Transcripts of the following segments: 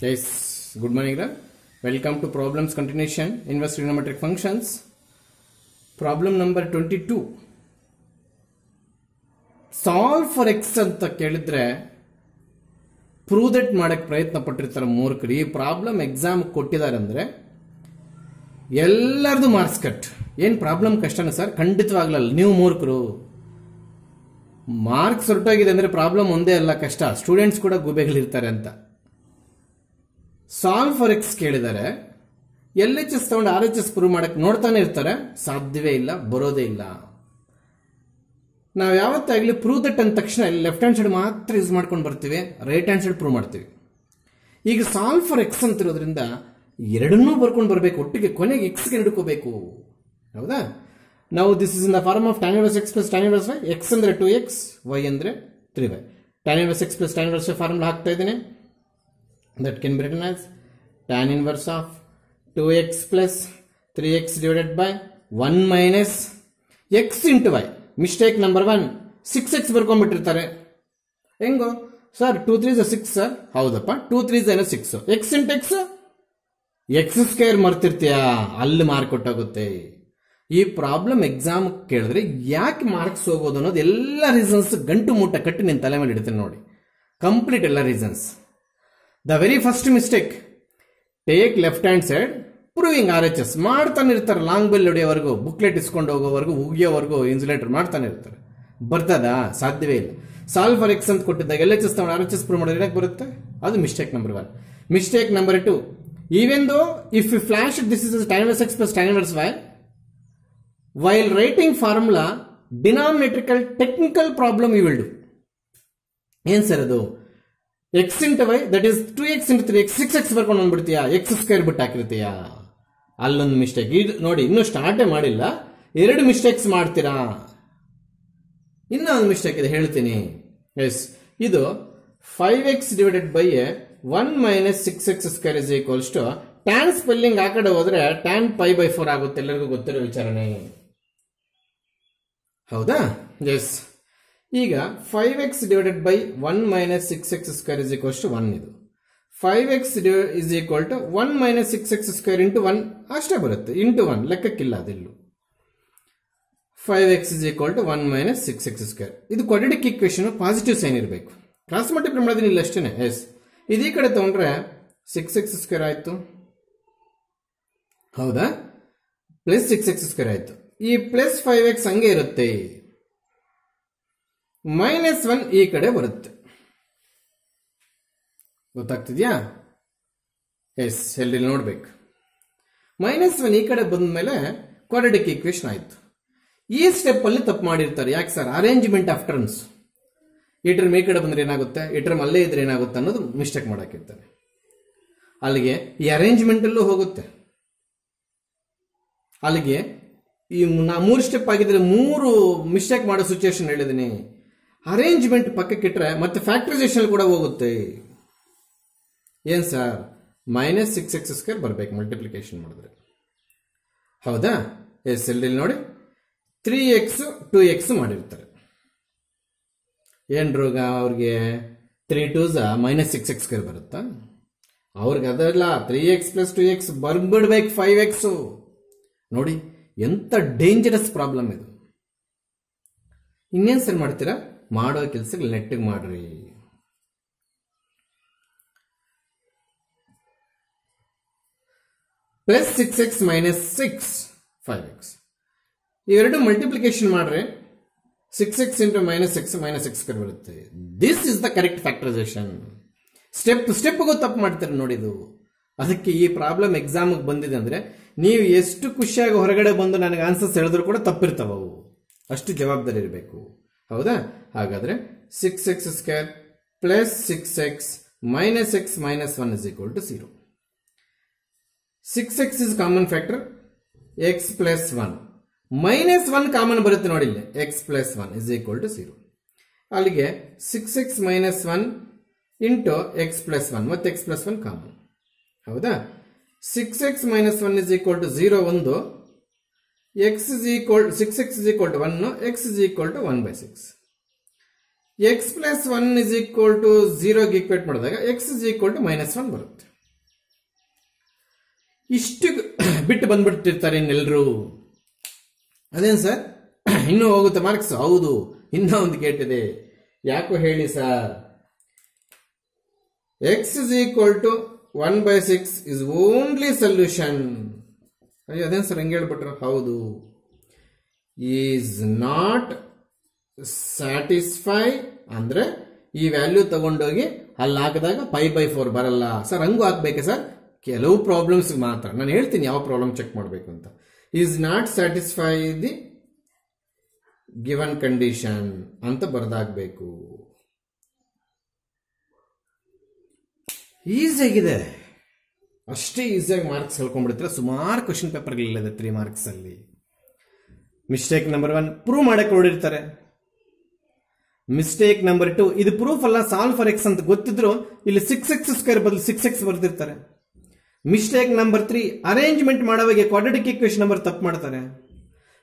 Yes, good morning. Welcome to problems continuation, inverse trigonometric functions. Problem number 22. Solve for x ಅಂತ ಕೇಳಿದ್ರೆ prove that ಮಾಡಕ್ಕೆ ಪ್ರಯತ್ನ ಪಟ್ಟಿರ್ತಾರೆ ಮೂರ್ಖರು. ಈ ಪ್ರಾಬ್ಲಮ್ ಎಕ್ಸಾಮ್ ಕೊಟ್ಟಿದ್ದಾರೆ ಅಂದ್ರೆ ಎಲ್ಲರದು ಮಾರ್ಕ್ಸ್ ಕಟ್. ಏನ್ ಪ್ರಾಬ್ಲಮ್ ಕಷ್ಟನ ಸರ್? ಖಂಡಿತವಾಗ್ಲಲ್ಲ, ನೀವು ಮೂರ್ಖರು. ಮಾರ್ಕ್ಸ್ ಹೊರಟೋಗಿದೆ ಅಂದ್ರೆ ಪ್ರಾಬ್ಲಮ್ ಒಂದೇ ಅಲ್ಲ ಕಷ್ಟ, ಸ್ಟೂಡೆಂಟ್ಸ್ ಕೂಡ ಗುಬೆಗಳಿರ್ತಾರೆ ಅಂತ. ಸಾಲ್ವ್ ಫಾರ್ ಎಕ್ಸ್ ಕೇಳಿದ್ದಾರೆ, ಎಲ್ ಎಚ್ ಎಸ್ ತಗೊಂಡು ಆರ್ ಎಚ್ ಎಸ್ ಪ್ರೂವ್ ಮಾಡಕ್ಕೆ ನೋಡ್ತಾನೆ ಇರ್ತಾರೆ, ಸಾಧ್ಯವೇ ಇಲ್ಲ, ಬರೋದೇ ಇಲ್ಲ. ನಾವು ಯಾವತ್ತಾಗ್ಲಿ ಪ್ರೂವ್ ದಟ್ ಅಂದ ತಕ್ಷಣ ಲೆಫ್ಟ್ ಹ್ಯಾಂಡ್ ಸೈಡ್ ಮಾತ್ರ ಯೂಸ್ ಮಾಡ್ಕೊಂಡು ಬರ್ತೀವಿ, ರೈಟ್ ಹ್ಯಾಂಡ್ ಸೈಡ್ ಪ್ರೂವ್ ಮಾಡ್ತೀವಿ. ಈಗ ಸಾಲ್ವ್ ಫಾರ್ ಎಕ್ಸ್ ಅಂತಿರೋದ್ರಿಂದ ಎರಡನ್ನೂ ಬರ್ಕೊಂಡು ಬರಬೇಕು ಒಟ್ಟಿಗೆ, ಕೊನೆಗೆ ಎಕ್ಸ್ಗೆ ಹಿಡ್ಕೋಬೇಕು. ಹೌದಾ? ನಾವು this is in the form of tan inverse x plus tan inverse y. X ಅಂದ್ರೆ 2x, y ಅಂದ್ರೆ 3y. tan inverse x plus tan inverse y formula ಹಾಕ್ತಾ ಇದ್ದೀನಿ. That can be written as tan inverse of 2x plus 3x divided by 1 minus x into y. Mistake number 1, 6x ಬರ್ಕೊಂಡ್ಬಿಟ್ಟಿರ್ತಾರೆ. ಹೆಂಗೋ sir? 2 3s 6 sir. ಹೌದಪ್ಪ, 2 3s 6. x into x, x square ಮರ್ತಿರ್ತೀಯಾ, ಅಲ್ಲಿ mark ಕೊಟ್ಟಾಗುತ್ತೆ. ಈ problem exam ಕೇಳಿದ್ರೆ ಯಾಕೆ marks ಹೋಗೋದು ಅನ್ನೋದು ಎಲ್ಲ ರೀಸನ್ಸ್ ಗಂಟು ಮೂಟ ಕಟ್ಟಿ ನಿನ್ನ ತಲೆ ಮೇಲೆ ಇಡ್ತೀನಿ ನೋಡಿ, ಕಂಪ್ಲೀಟ್ ಎಲ್ಲ reasons. The very first mistake, take left hand side proving RHS ಮಾಡ್ತಾನೆ ಇರ್ತಾರೆ, ಲಾಂಗ್ ಬೆಲ್ ಹೊಡೆಯೋವರೆಗೂ, ಬುಕ್ಲೆಟ್ ಇಸ್ಕೊಂಡು ಹೋಗೋವರೆಗೂ, ಉಗಿಯೋವರೆಗೂ ಇನ್ಸುಲೇಟರ್ ಮಾಡ್ತಾನೆ ಇರ್ತಾರೆ. ಬರ್ತದಾ? ಸಾಧ್ಯವೇ ಇಲ್ಲ. ಸಾಲ್ವ್ ಫಾರ್ ಎಕ್ಸ್ ಅಂತ ಕೊಟ್ಟಿದ್ದಾಗ ಎಲ್ ಎಚ್ ಎಸ್ ತಗೊಂಡು ಆರ್ ಎಚ್ ಎಸ್ ಪ್ರೂವ್ ಮಾಡಿದ್ರೆ ಏನಕ್ಕೆ ಬರುತ್ತೆ? ಅದು mistake number 1. Mistake number 2, even though if you flash this is tan inverse x plus tan inverse y, while writing formula, denominatorical technical problem you will do. ಏನ್ ಸರ್ ಅದು? x into y, that is 2x into 3x, 6x ಬರ್ಕೊಂಡು ಬಂದ್ಬಿಡ್ತೀಯಾ, X square ಬಿಟ್ಟು ಹಾಕಿರ್ತೀಯಾ, ಅಲ್ಲೊಂದು mistake. ಇದು ನೋಡಿ, ಇನ್ನೂ ಸ್ಟಾರ್ಟೇ ಮಾಡಿಲ್ಲ, 2 ಮಿಸ್ಟೇಕ್ಸ್ ಮಾಡ್ತೀರಾ. ಇನ್ನೊಂದು ಮಿಸ್ಟೇಕ್ ಇದೆ, ಹೇಳ್ತೀನಿ. ಎಸ್, ಇದು 5x divided by 1 minus 6x square is equals to tan spelling ಆ ಕಡೆ ಹೋದ್ರೆ tan pi by 4 ಆಗುತ್ತೆ, ಎಲ್ಲರಿಗೂ ಗೊತ್ತಿರೋ ವಿಚಾರಣೆ. ಹೌದಾ? ಎಸ್. ಈಗ 5x divided by 1 minus 6x square is equals to 1. ಇದು 5x is equal to 1 minus 6x square into 1 ಅಷ್ಟೇ ಬರುತ್ತೆ, ಇಂಟು 1 ಲೆಕ್ಕಕ್ಕಿಲ್ಲ ಅದೆಲ್ಲೂ. 5x is equal to 1 minus 6x square. ಇದು ಕ್ವಾಡ್ರಾಟಿಕ್ ಈಕ್ವೇಶನ್, ಪಾಸಿಟಿವ್ ಸೈನ್ ಇರಬೇಕು. ಕ್ರಾಸ್ ಮಲ್ಟಿಪ್ಲೈ ಮಾಡೋದಿಲ್ಲ, ಇಲ್ಲ ಅಷ್ಟೇನೆ. ಎಸ್, ಇದೀ ಕಡೆ ತಗೊಂಡ್ರೆ 6x ಸ್ಕ್ವೇರ್ ಆಯ್ತು. ಹೌದಾ? ಪ್ಲಸ್ 6x ಸ್ಕ್ವೇರ್ ಆಯ್ತು. ಈ ಪ್ಲಸ್ 5x ಹಂಗೆ ಇರುತ್ತೆ, ಮೈನಸ್ 1 ಈ ಕಡೆ ಬರುತ್ತೆ. ಗೊತ್ತಾಗ್ತಿದ್ಯಾ? ಎಸ್, ಎಲ್ಲಿ ನೋಡ್ಬೇಕು. ಮೈನಸ್ 1 ಈ ಕಡೆ ಬಂದ ಮೇಲೆ ಕ್ವಾಡ್ರಾಟಿಕ್ ಈಕ್ವೇಶನ್ ಆಯ್ತು. ಈ ಸ್ಟೆಪ್ ಅಲ್ಲಿ ತಪ್ಪು ಮಾಡಿರ್ತಾರೆ. ಯಾಕೆ ಸರ್? Arrangement of terms. ಈ ಟರ್ಮ್ ಈ ಕಡೆ ಬಂದ್ರೆ ಏನಾಗುತ್ತೆ, ಈ ಟರ್ಮ್ ಅಲ್ಲೇ ಇದ್ರೆ ಏನಾಗುತ್ತೆ ಅನ್ನೋದು ಮಿಸ್ಟೇಕ್ ಮಾಡಾಕಿರ್ತಾರೆ. ಅಲ್ಲಿಗೆ ಈ ಅರೇಂಜ್ಮೆಂಟ್ ಅಲ್ಲೂ ಹೋಗುತ್ತೆ. ಅಲ್ಲಿಗೆ ಈ 3 ಸ್ಟೆಪ್ ಆಗಿದ್ರೆ 3 ಮಿಸ್ಟೇಕ್ ಮಾಡೋ ಸಿಚುಯೇಷನ್ ಹೇಳಿದೀನಿ. ಅರೇಂಜ್ಮೆಂಟ್ ಪಕ್ಕಕ್ಕಿಟ್ರೆ ಮತ್ತೆ ಫ್ಯಾಕ್ಟರೈಸೇಷನ್ ಕೂಡ ಹೋಗುತ್ತೆ. ಏನ್ ಸರ್? ಮೈನಸ್ 6x ಸ್ಕ್ವೇರ್ ಬರ್ಬೇಕು ಮಲ್ಟಿಪ್ಲಿಕೇಶನ್ ಮಾಡಿದ್ರೆ. ಹೌದಾ? ಎಸ್, ಎಲ್ಲಿ ನೋಡಿ 3x 2x ಮಾಡಿರ್ತಾರೆ. ಏನ್ ರೋಗ ಅವ್ರಿಗೆ? 3 2s ಮೈನಸ್ 6x ಸ್ಕ್ವೇರ್ ಬರುತ್ತಾ? ಅವ್ರಿಗೆ ಅದಲ್ಲ, 3x ಪ್ಲಸ್ 2x ಬರ್ಬಿಡ್ಬೇಕು 5x. ನೋಡಿ ಎಂತ ಡೇಂಜರಸ್ ಪ್ರಾಬ್ಲಮ್ ಇದು. ಇನ್ನೇನ್ ಸರ್ ಮಾಡ್ತೀರಾ? ಮಾಡೋ ಕೆಲಸ ನೆಟ್ಟಿಗೆ ಮಾಡ್ರಿ. ಪ್ಲಸ್ 6x ಮೈನಸ್ 6 5x, ಇವೆರಡು ಮಲ್ಟಿಪ್ಲಿಕೇಶನ್ ಮಾಡ್ರೆ 6x into minus 6 minus 6 square ಬರುತ್ತೆ. This is the correct factorisation. ಸ್ಟೆಪ್ಗೂ ತಪ್ಪು ಮಾಡ್ತಾರೆ ನೋಡಿದು. ಅದಕ್ಕೆ ಈ ಪ್ರಾಬ್ಲಮ್ ಎಕ್ಸಾಮ್ಗೆ ಬಂದಿದೆ ಅಂದ್ರೆ ನೀವು ಎಷ್ಟು ಖುಷಿಯಾಗಿ ಹೊರಗಡೆ ಬಂದು ನನಗೆ ಆನ್ಸರ್ಸ್ ಹೇಳಿದ್ರು ಕೂಡ ತಪ್ಪಿರ್ತಾವ ಅವು, ಅಷ್ಟು ಜವಾಬ್ದಾರಿ ಇರಬೇಕು. ಹೌದಾ? ಹಾಗಾದ್ರೆ 6x square plus 6x minus x minus 1 is equal to 0. 6x is common factor, x plus 1 minus 1 common ಬರುತ್ತೆ ನೋಡಿ ಇಲ್ಲಿ, x plus 1 is equal to 0. ಅಲ್ಲಿಗೆ 6x minus 1 into x plus 1 ಮತ್ತೆ x ಪ್ಲಸ್ 1 ಕಾಮನ್. ಹೌದಾ? 6x minus 1 is equal to 0 ಒಂದು, x is equal 6x is equal to 1, x is equal to 1 by 6. x plus 1 is equal to 0 ಗೆ equate ಮಾಡಿದಾಗ x is equal to -1 ಬರುತ್ತೆ. ಇಷ್ಟು ಬಿಟ್ಟು ಬಂದ್ಬಿಡ್ತಿರ್ತಾರೆ ಇನ್ನೆಲ್ಲರೂ. ಅದೇನು sir ಇನ್ನೂ ಹೋಗುತ್ತೆ ಮಾರ್ಕ್ಸ್? ಹೌದು, ಇನ್ನೂ ಒಂದು ಕೇಟಿದೆ. ಯಾಕೋ ಹೇಳಿ sir. X is equal to 1/6 is only solution. ಅಯ್ಯೋ ಅದೇನು ಸರ್ ಹಂಗೆ ಹೇಳ್ಬಿಟ್ರು? ಹೌದು. ಈಸ್ ನಾಟ್ ಸ್ಯಾಟಿಸ್ಫೈ ಅಂದ್ರೆ ಈ ವ್ಯಾಲ್ಯೂ ತಗೊಂಡೋಗಿ ಅಲ್ಲಿ ಹಾಕಿದಾಗ 5/4 ಬರಲ್ಲ ಸರ್. ಹಂಗೂ ಹಾಕ್ಬೇಕೆ ಸರ್? ಕೆಲವು ಪ್ರಾಬ್ಲಮ್ಸ್ ಮಾತ್ರ. ನಾನು ಹೇಳ್ತೀನಿ ಯಾವ ಪ್ರಾಬ್ಲಮ್ ಚೆಕ್ ಮಾಡಬೇಕು ಅಂತ. Is not satisfy the given condition ಅಂತ ಬರ್ದಾಗಬೇಕು. ಈಸಿಯಾಗಿದೆ, ಅಷ್ಟೇ ಈಸಿಯಾಗಿ ಮಾರ್ಕ್ಸ್ ಹೇಳ್ಕೊಂಡ್ಬಿಡ್ತೀರ. ಸುಮಾರು ಕ್ವಶನ್ ಪೇಪರ್ಗಳಿಲ್ಲದೆ 3 ಮಾರ್ಕ್ಸ್ ಅಲ್ಲಿ. ಮಿಸ್ಟೇಕ್ ನಂಬರ್ 1 ಪ್ರೂವ್ ಮಾಡಕ್ಕೆ ಹೊಡಿರ್ತಾರೆ. ಮಿಸ್ಟೇಕ್ ನಂಬರ್ 2 ಇದು ಪ್ರೂಫ್ ಅಲ್ಲ, ಸಾಲ್ವ್ ಫಾರ್ ಎಕ್ಸ್ ಅಂತ ಗೊತ್ತಿದ್ರು ಇಲ್ಲಿ 6x² ಬದಲು 6x ಬರ್ದಿರ್ತಾರೆ. ಮಿಸ್ಟೇಕ್ ನಂಬರ್ 3 ಅರೇಂಜ್ಮೆಂಟ್ ಮಾಡುವಾಗ ಕ್ವಾಡ್ರಾಟಿಕ್ ಈಕ್ವೇಷನ್ ನಂಬರ್ ತಪ್ಪು ಮಾಡ್ತಾರೆ.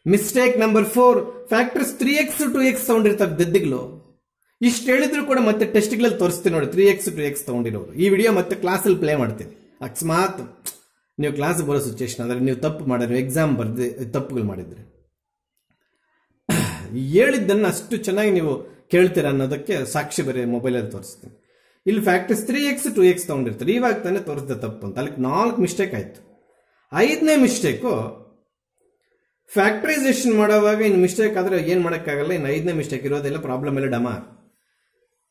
Mistake number 4 factors 3x 2x ತಗೊಂಡಿರ್ತಾರೆ ದದ್ದಿಗಳು. ಇಷ್ಟು ಹೇಳಿದ್ರು ಕೂಡ ಮತ್ತೆ ಟೆಸ್ಟ್ಗಳಲ್ಲಿ ತೋರಿಸ್ತೀನಿ ನೋಡಿ 3x 2x ತಗೊಂಡಿರೋರು. ಈ ವಿಡಿಯೋ ಮತ್ತೆ ಕ್ಲಾಸಲ್ಲಿ ಪ್ಲೇ ಮಾಡ್ತೀನಿ. ಅಕಸ್ಮಾತ್ ನೀವು ಕ್ಲಾಸ್ ಬರೋ ಸಿಚುವೇಶನ್ ಅಂದ್ರೆ ನೀವು ತಪ್ಪು ಮಾಡಿದ್ರೆ, ಎಕ್ಸಾಮ್ ಬರ್ದೆ ತಪ್ಪುಗಳು ಮಾಡಿದ್ರೆ, ಹೇಳಿದ್ದನ್ನು ಅಷ್ಟು ಚೆನ್ನಾಗಿ ನೀವು ಕೇಳ್ತೀರಾ ಅನ್ನೋದಕ್ಕೆ ಸಾಕ್ಷಿ ಬರೀ ಮೊಬೈಲಲ್ಲಿ ತೋರಿಸ್ತೀನಿ. ಇಲ್ಲಿ ಫ್ಯಾಕ್ಟರ್ಸ್ 3x 2x ತಗೊಂಡಿರ್ತಾರೆ. ಇವಾಗ ತಾನೇ ತೋರಿಸಿದೆ ತಪ್ಪು ಅಂತ. ಅಲ್ಲಿ 4 ಮಿಸ್ಟೇಕ್ ಆಯ್ತು. 5ನೇ ಮಿಸ್ಟೇಕು ಫ್ಯಾಕ್ಟರೈಸೇಷನ್ ಮಾಡುವಾಗ ಇನ್ನು ಮಿಸ್ಟೇಕ್ ಆದ್ರೆ ಏನ್ ಮಾಡೋಕ್ಕಾಗಲ್ಲ. ಇನ್ನು 5ನೇ ಮಿಸ್ಟೇಕ್ ಇರೋದೆಲ್ಲ ಪ್ರಾಬ್ಲಮ್ ಎಲ್ಲ ಡಮಾರ್.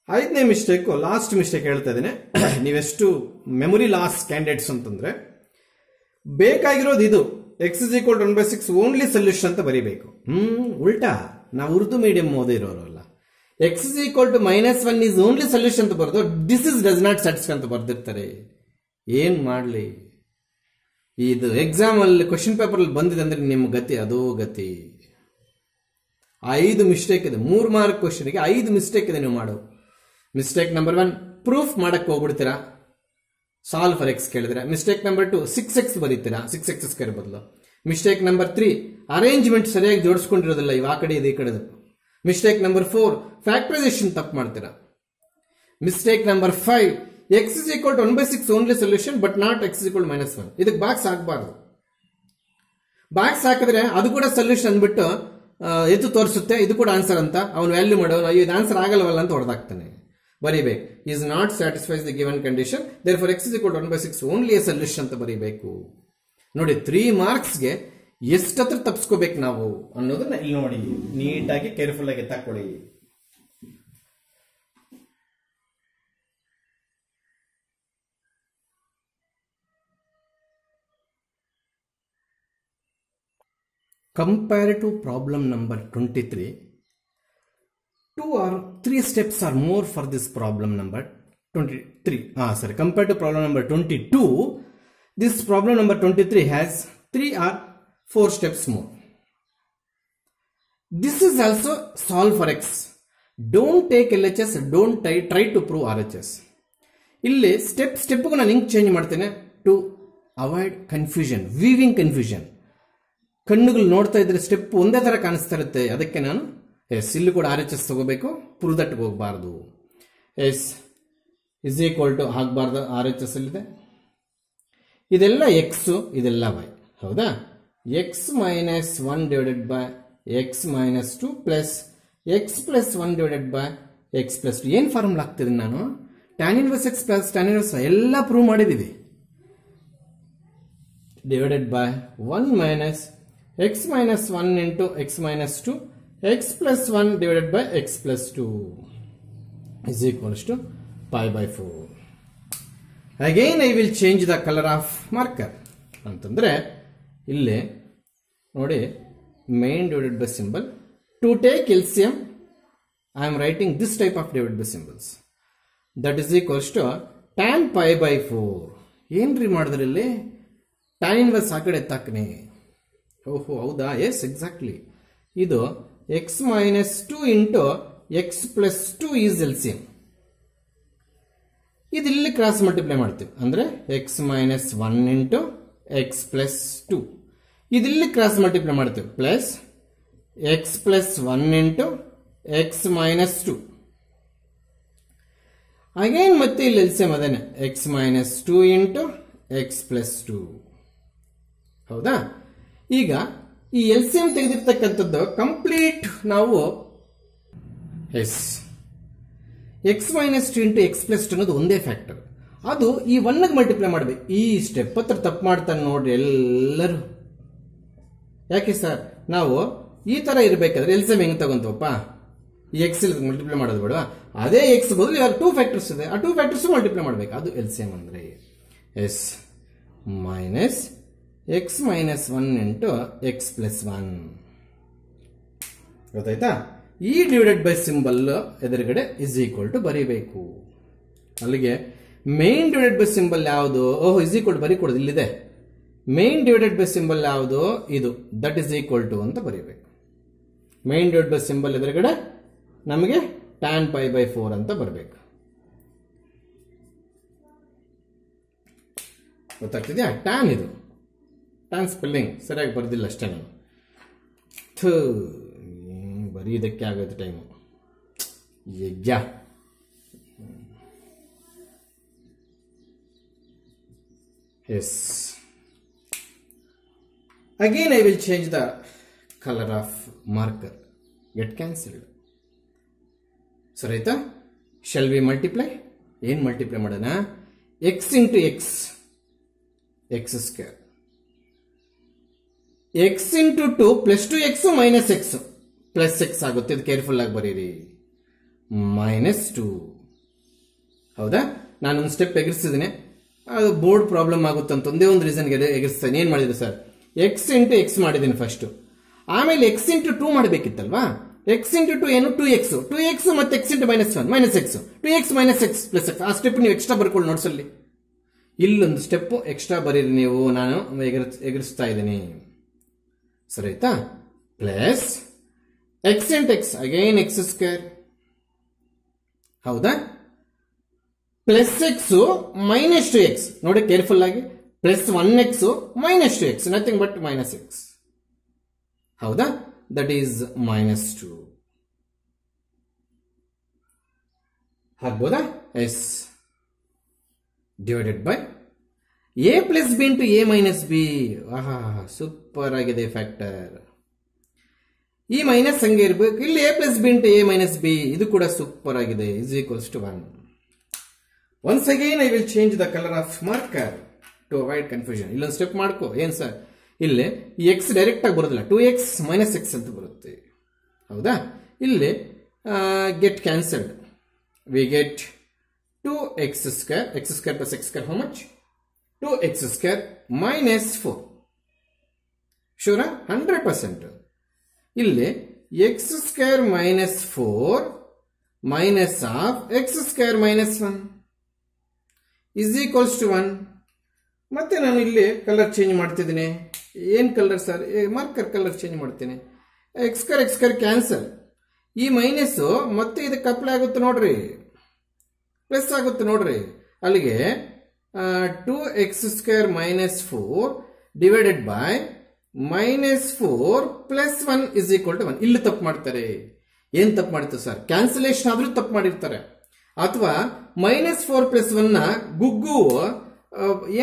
5ನೇ ಮಿಸ್ಟೇಕು ಲಾಸ್ಟ್ ಮಿಸ್ಟೇಕ್ ಹೇಳ್ತಾ ಇದ್ದೇನೆ. ನೀವೆಷ್ಟು ಮೆಮೊರಿ ಲಾಸ್ ಕ್ಯಾಂಡಿಡೇಟ್ಸ್ ಅಂತಂದ್ರೆ ಬೇಕಾಗಿರೋದು ಇದು, x is equal to 1/6 only solution ಅಂತ ಬರೀಬೇಕು. ಉಲ್ಟಾ ನಾವು ಉರ್ದು ಮೀಡಿಯಂ ಓದಿರೋರಲ್ಲ. X is equal to -1 is only solution ಅಂತ ಬರೆದು this is does not satisfy ಅಂತ ಬರ್ದಿರ್ತಾರೆ. ಏನ್ ಮಾಡ್ಲಿ? ಇದು ಎಕ್ಸಾಮ್ ಅಲ್ಲಿ ಕ್ವಶನ್ ಪೇಪರ್ ಅಲ್ಲಿ ಬಂದಿದೆ ಅಂದ್ರೆ ನಿಮ್ಮ ಗತಿ ಅದೋ ಗತಿ. 5 ಮಿಸ್ಟೇಕ್ ಇದೆ. 3 ಮಾರ್ಕ್ ಕ್ವಶನ್ಗೆ 5 ಮಿಸ್ಟೇಕ್ ಇದೆ ನೀವು ಮಾಡೋ. ಮಿಸ್ಟೇಕ್ ನಂಬರ್ 1 ಪ್ರೂಫ್ ಮಾಡಕ್ಕೆ ಹೋಗ್ಬಿಡ್ತೀರಾ, ಸಾಲ್ವ್ ಫಾರ್ ಎಕ್ಸ್ ಕೇಳಿದ್ರೆ. ಮಿಸ್ಟೇಕ್ ನಂಬರ್ 2 6x ಬರೀತೀರಾ 6x² ಬದಲು. ಮಿಸ್ಟೇಕ್ ನಂಬರ್ 3 ಅರೇಂಜ್ಮೆಂಟ್ ಸರಿಯಾಗಿ ಜೋಡಿಸ್ಕೊಂಡಿರೋದಿಲ್ಲ, ಇವು ಆ ಕಡೆ ಇದೆ ಈ ಕಡೆ. ಮಿಸ್ಟೇಕ್ ನಂಬರ್ 4 ಫ್ಯಾಕ್ಟರೈಸೇಷನ್ ತಪ್ಪು ಮಾಡ್ತೀರಾ. Mistake number 5 X is equal to 1/6 only solution but not X is equal to -1. ಇದಕ್ಕೆ ಬಾಕ್ಸ್ ಹಾಕಬಾರ್ದು. ಬಾಕ್ಸ್ ಹಾಕಿದ್ರೆ ಅದು ಕೂಡ ಸೊಲ್ಯೂಷನ್ ಅಂದ್ಬಿಟ್ಟು ಎದ್ದು ತೋರಿಸುತ್ತೆ ಇದು ಕೂಡ ಆನ್ಸರ್ ಅಂತ. ಅವನು ವ್ಯಾಲ್ಯೂ ಮಾಡೋನು ಅಯ್ಯೋ ಇದು ಆನ್ಸರ್ ಆಗಲ್ವಲ್ಲ ಅಂತ ಹೊಡೆದಾಗ್ತಾನೆ. ಬರೀಬೇಕು is not satisfies the given condition therefore X is equal to 1/6 only a solution ಅಂತ ಬರೀಬೇಕು. ನೋಡಿ 3 ಮಾರ್ಕ್ಸ್ಗೆ ಎಷ್ಟತ್ರ ತಪ್ಪಿಸ್ಕೋಬೇಕು ನಾವು ಅನ್ನೋದನ್ನ ಇಲ್ಲಿ ನೋಡಿ, ನೀಟಾಗಿ ಕೇರ್ಫುಲ್ ಆಗಿ ತಕೊಳ್ಳಿ. Compare to problem number 23. 2 or 3 steps are more for this problem number 23. Compared to problem number 22, this problem number 23 has 3 or 4 steps more. This is also solve for x. Don't take LHS, don't try to prove RHS. ಇಲ್ಲಿ step ನಾನು ಹಿಂಗೆ change ಮಾಡ್ತೇನೆ to avoid confusion, weaving confusion. ಕಣ್ಣುಗಳು ನೋಡ್ತಾ ಇದ್ರೆ step ಒಂದೇ ತರ ಕಾಣಿಸ್ತಾ ಇರುತ್ತೆ. ಅದಕ್ಕೆ ನಾನು ಇಲ್ಲಿ ಕೂಡ RHS ತಗೋಬೇಕು, ಪ್ರೂವ್ ದಟ್ ಹೋಗಬಾರ್ದು. ಎಸ್ ಇಸ್ ಈಕ್ವಲ್ ಟು ಆಗಬಾರ್ದು, RHS ಅಲ್ಲಿದೆ. ಇದೆಲ್ಲ ಎಕ್ಸ್, ಇದೆಲ್ಲ ವೈ, ಹೌದಾ? X -1 divided by X -2 plus X plus 1 divided by X plus 2. ಏನ್ ಫಾರ್ಮುಲಾ ಆಗ್ತಿದ್ದೀನಿ ನಾನು? tan inverse x plus tan inverse ಎಲ್ಲ ಪ್ರೂವ್ ಮಾಡಿದೀವಿ. Divided by 1 minus x -1 into x -2 x plus 1 divided by x plus 2 is equals to pi/4. Again I will change the color of marker. ಅಂತಂದ್ರೆ ಇಲ್ಲಿ ನೋಡಿ main divided by symbol. To take LCM I am writing this type of divided by symbols. That is equals to tan pi/4. ಏನ್ರಿ ಮಾಡಿದ್ರಿ ಇಲ್ಲಿ? tan inverse ಆ ಕಡೆ ಎತ್ತಾಕ್ನಿ. ಓಹೋ ಹೌದಾ? Yes exactly. ಇದು x -2 into x plus 2 is LCM. ಇದು ಇಲ್ಲಿ ಕ್ರಾಸ್ ಮಲ್ಟಿಪ್ಲೈ ಮಾಡ್ತೀವಿ ಅಂದ್ರೆ x -1 ಇಂಟು x ಪ್ಲಸ್ 2. ಇದಿಲ್ಲಿ ಕ್ರಾಸ್ ಮಲ್ಟಿಪ್ಲೈ ಮಾಡ್ತೀವಿ plus x plus 1 into x -2. Again ಮತ್ತೆ ಇಲ್ಲಿ LCM ಅದೇನೆ x -2 ಇಂಟು x ಪ್ಲಸ್ 2. ಹೌದಾ? ಈಗ ಈ LCM ತೆಗೆದಿರ್ತಕ್ಕಂಥದ್ದು ಕಂಪ್ಲೀಟ್ ನಾವು X minus 2 into X plus 2 ಅನ್ನೋದು ಒಂದೇ ಫ್ಯಾಕ್ಟರ್. ಅದು ಈ 1ಗೆ ಮಲ್ಟಿಪ್ಲೈ ಮಾಡಬೇಕು. ಈ ಸ್ಟೆಪ್ ಹತ್ರ ತಪ್ಪು ಮಾಡ್ತಾನೆ ನೋಡ್ರಿ ಎಲ್ಲರೂ. ಯಾಕೆ ಸರ್, ನಾವು ಈ ತರ ಇರಬೇಕಾದ್ರೆ LCM ಹೆಂಗ್ ತಗೊಂತವಪ್ಪ, ಈ ಎಕ್ಸ್ ಮಲ್ಟಿಪ್ಲೈ ಮಾಡೋದು ಬೇಡ, ಅದೇ ಎಕ್ಸ್ ಬದಲು ಯಾರು 2 ಫ್ಯಾಕ್ಟರ್ಸ್ ಇದೆ, ಆ 2 ಫ್ಯಾಕ್ಟರ್ಸ್ ಮಲ್ಟಿಪ್ಲೈ ಮಾಡಬೇಕು. ಅದು LCM ಅಂದ್ರೆ yes minus X minus 1 into X plus 1. ಗೊತ್ತಾಯ್ತಾ? ಈ ಡಿವೈಡೆಡ್ ಬೈ ಸಿಂಬಲ್ ಎದುರುಗಡೆ ಇಸ್ ಈಕ್ವಲ್ ಟು ಬರೀಬೇಕು. ಅಲ್ಲಿಗೆ ಮೇನ್ ಡಿವೈಡೆಡ್ ಬೈ ಸಿಂಬಲ್ ಯಾವುದು? ಓಹೋ, ಇಸ್ ಈಕ್ವಲ್ ಟು ಬರೀ ಕೊಡೋದು ಇಲ್ಲಿದೆ. ಮೇನ್ ಡಿವೈಡೆಡ್ ಬೈ ಸಿಂಬಲ್ ಯಾವುದು? ಇದು, ದಟ್ ಇಸ್ ಈಕ್ವಲ್ ಟು ಅಂತ ಬರೀಬೇಕು. ಮೇನ್ ಡಿವೈಡ್ ಬೈ ಸಿಂಬಲ್ ಎದುರುಗಡೆ ನಮಗೆ tan pi by 4 ಅಂತ ಬರಬೇಕು. ಗೊತ್ತಾಗ್ತಿದ್ಯಾ? ಟ್ಯಾನ್, ಇದು ಟ್ಯಾನ್ ಸ್ಪೆಲ್ಲಿಂಗ್ ಸರಿಯಾಗಿ ಬರ್ದಿಲ್ಲ ಅಷ್ಟೇ ನಾನು. ಬರೀ ಇದಕ್ಕೆ ಆಗೋದು ಟೈಮು. ಯಜ್ಜ yes. Again I will change the color of marker. Get cancelled. So right, shall we multiply? ಏನು ಮಲ್ಟಿಪ್ಲೈ ಮಾಡೋಣ? X into X, X square, X into 2 plus 2x minus X plus X ಆಗುತ್ತೆ. ಇದು careful ಆಗಿ ಬರೀರಿ. Minus 2. ಹೌದಾ? ನಾನೊಂದು step ಎಗರಿಸಿದ್ದೀನಿ, ಅದು board problem ಆಗುತ್ತೆ ಅಂತ ಒಂದೇ ಒಂದು ರೀಸನ್ಗೆ ಎಗರಿಸ್ತಾನೆ. ಏನ್ ಮಾಡಿದ್ರು ಸರ್? ಎಕ್ಸ್ ಇಂಟು ಎಕ್ಸ್ ಮಾಡಿದ್ದೀನಿ ಫಸ್ಟ್, ಆಮೇಲೆ ಎಕ್ಸ್ ಇಂಟು 2 ಮಾಡಬೇಕಿತ್ತಲ್ವಾ? ಎಕ್ಸ್ ಇಂಟು 2 ಏನು? 2x ಮತ್ತೆ X into minus 1 minus X, 2x minus X plus X. ಆ ಸ್ಟೆಪ್ ನೀವು ಎಕ್ಸ್ಟ್ರಾ ಬರ್ಕೊಳ್ಳಿ ನೋಟ್ಸಲ್ಲಿ. ಇಲ್ಲೊಂದು ಸ್ಟೆಪ್ ಎಕ್ಸ್ಟ್ರಾ ಬರೀರಿ ನೀವು, ನಾನು ಎಗರಿಸ್ತಾ ಇದ್ದೀನಿ. ಸರಿ ಆಯ್ತಾ? Plus x into x, again x square. ಹೌದಾ? ಪ್ಲಸ್ ಎಕ್ಸ್ ಮೈನಸ್ 2x, ನೋಡಿ ಕೇರ್ಫುಲ್ ಆಗಿ. Plus 1x minus 2x, nothing but minus x. ಹೌದಾ? That is minus 2. ಆಗ್ಬೋದಾ? Yes. Divided by A plus B into A minus B. ಆಹಾ, super ಆಗಿದೆ factor. ಈ minus ಹಂಗೆ ಇರಬೇಕು. ಇಲ್ಲಿ A plus B into A minus B, ಇದು ಕೂಡ ಸೂಪರ್ ಆಗಿದೆ. Is equals to 1. Once again I will change the colour of marker to avoid confusion. ಇಲ್ಲೊಂದು ಸ್ಟೆಪ್ ಮಾಡ್ಕೋ. ಏನ್ ಸರ್, ಇಲ್ಲಿ ಈ ಎಕ್ಸ್ ಡೈರೆಕ್ಟ್ ಆಗಿ ಬರೋದಿಲ್ಲ, 2x ಮೈನಸ್ ಎಕ್ಸ್ ಅಂತ ಬರುತ್ತೆ. ಹೌದಾ? ಇಲ್ಲಿ get cancelled. We get 2x square, x square plus x square, how much? 2x square minus 4. ಶೂರಾ? 100%. ಇಲ್ಲಿ x square minus 4 minus of x square minus 1 is equals to 1. ಮತ್ತೆ ನಾನು ಇಲ್ಲಿ ಕಲರ್ ಚೇಂಜ್ ಮಾಡ್ತಿದ್ದೀನಿ. ಏನ್ colour sir? Marker colour change ಮಾಡ್ತೀನಿ. X square cancel. ಈ minus ಮತ್ತೆ ಇದಕ್ಕೆ ಅಪ್ಲೈ ಆಗುತ್ತೆ ನೋಡ್ರಿ, ಪ್ಲಸ್ ಆಗುತ್ತೆ ನೋಡ್ರಿ. ಅಲ್ಲಿಗೆ 2x square minus 4 divided by minus 4 plus 1 is equal to 1. ಇಲ್ಲಿ ತಪ್ಪು ಮಾಡ್ತಾರೆ. ಏನ್ ತಪ್ಪು ಮಾಡಿತ್ತು ಸರ್? ಕ್ಯಾನ್ಸಲೇಷನ್ ಆದ್ರೂ ತಪ್ಪು ಮಾಡಿರ್ತಾರೆ. ಅಥವಾ ಮೈನಸ್ 4 ಪ್ಲಸ್ 1 ನ ಗುಗ್ಗು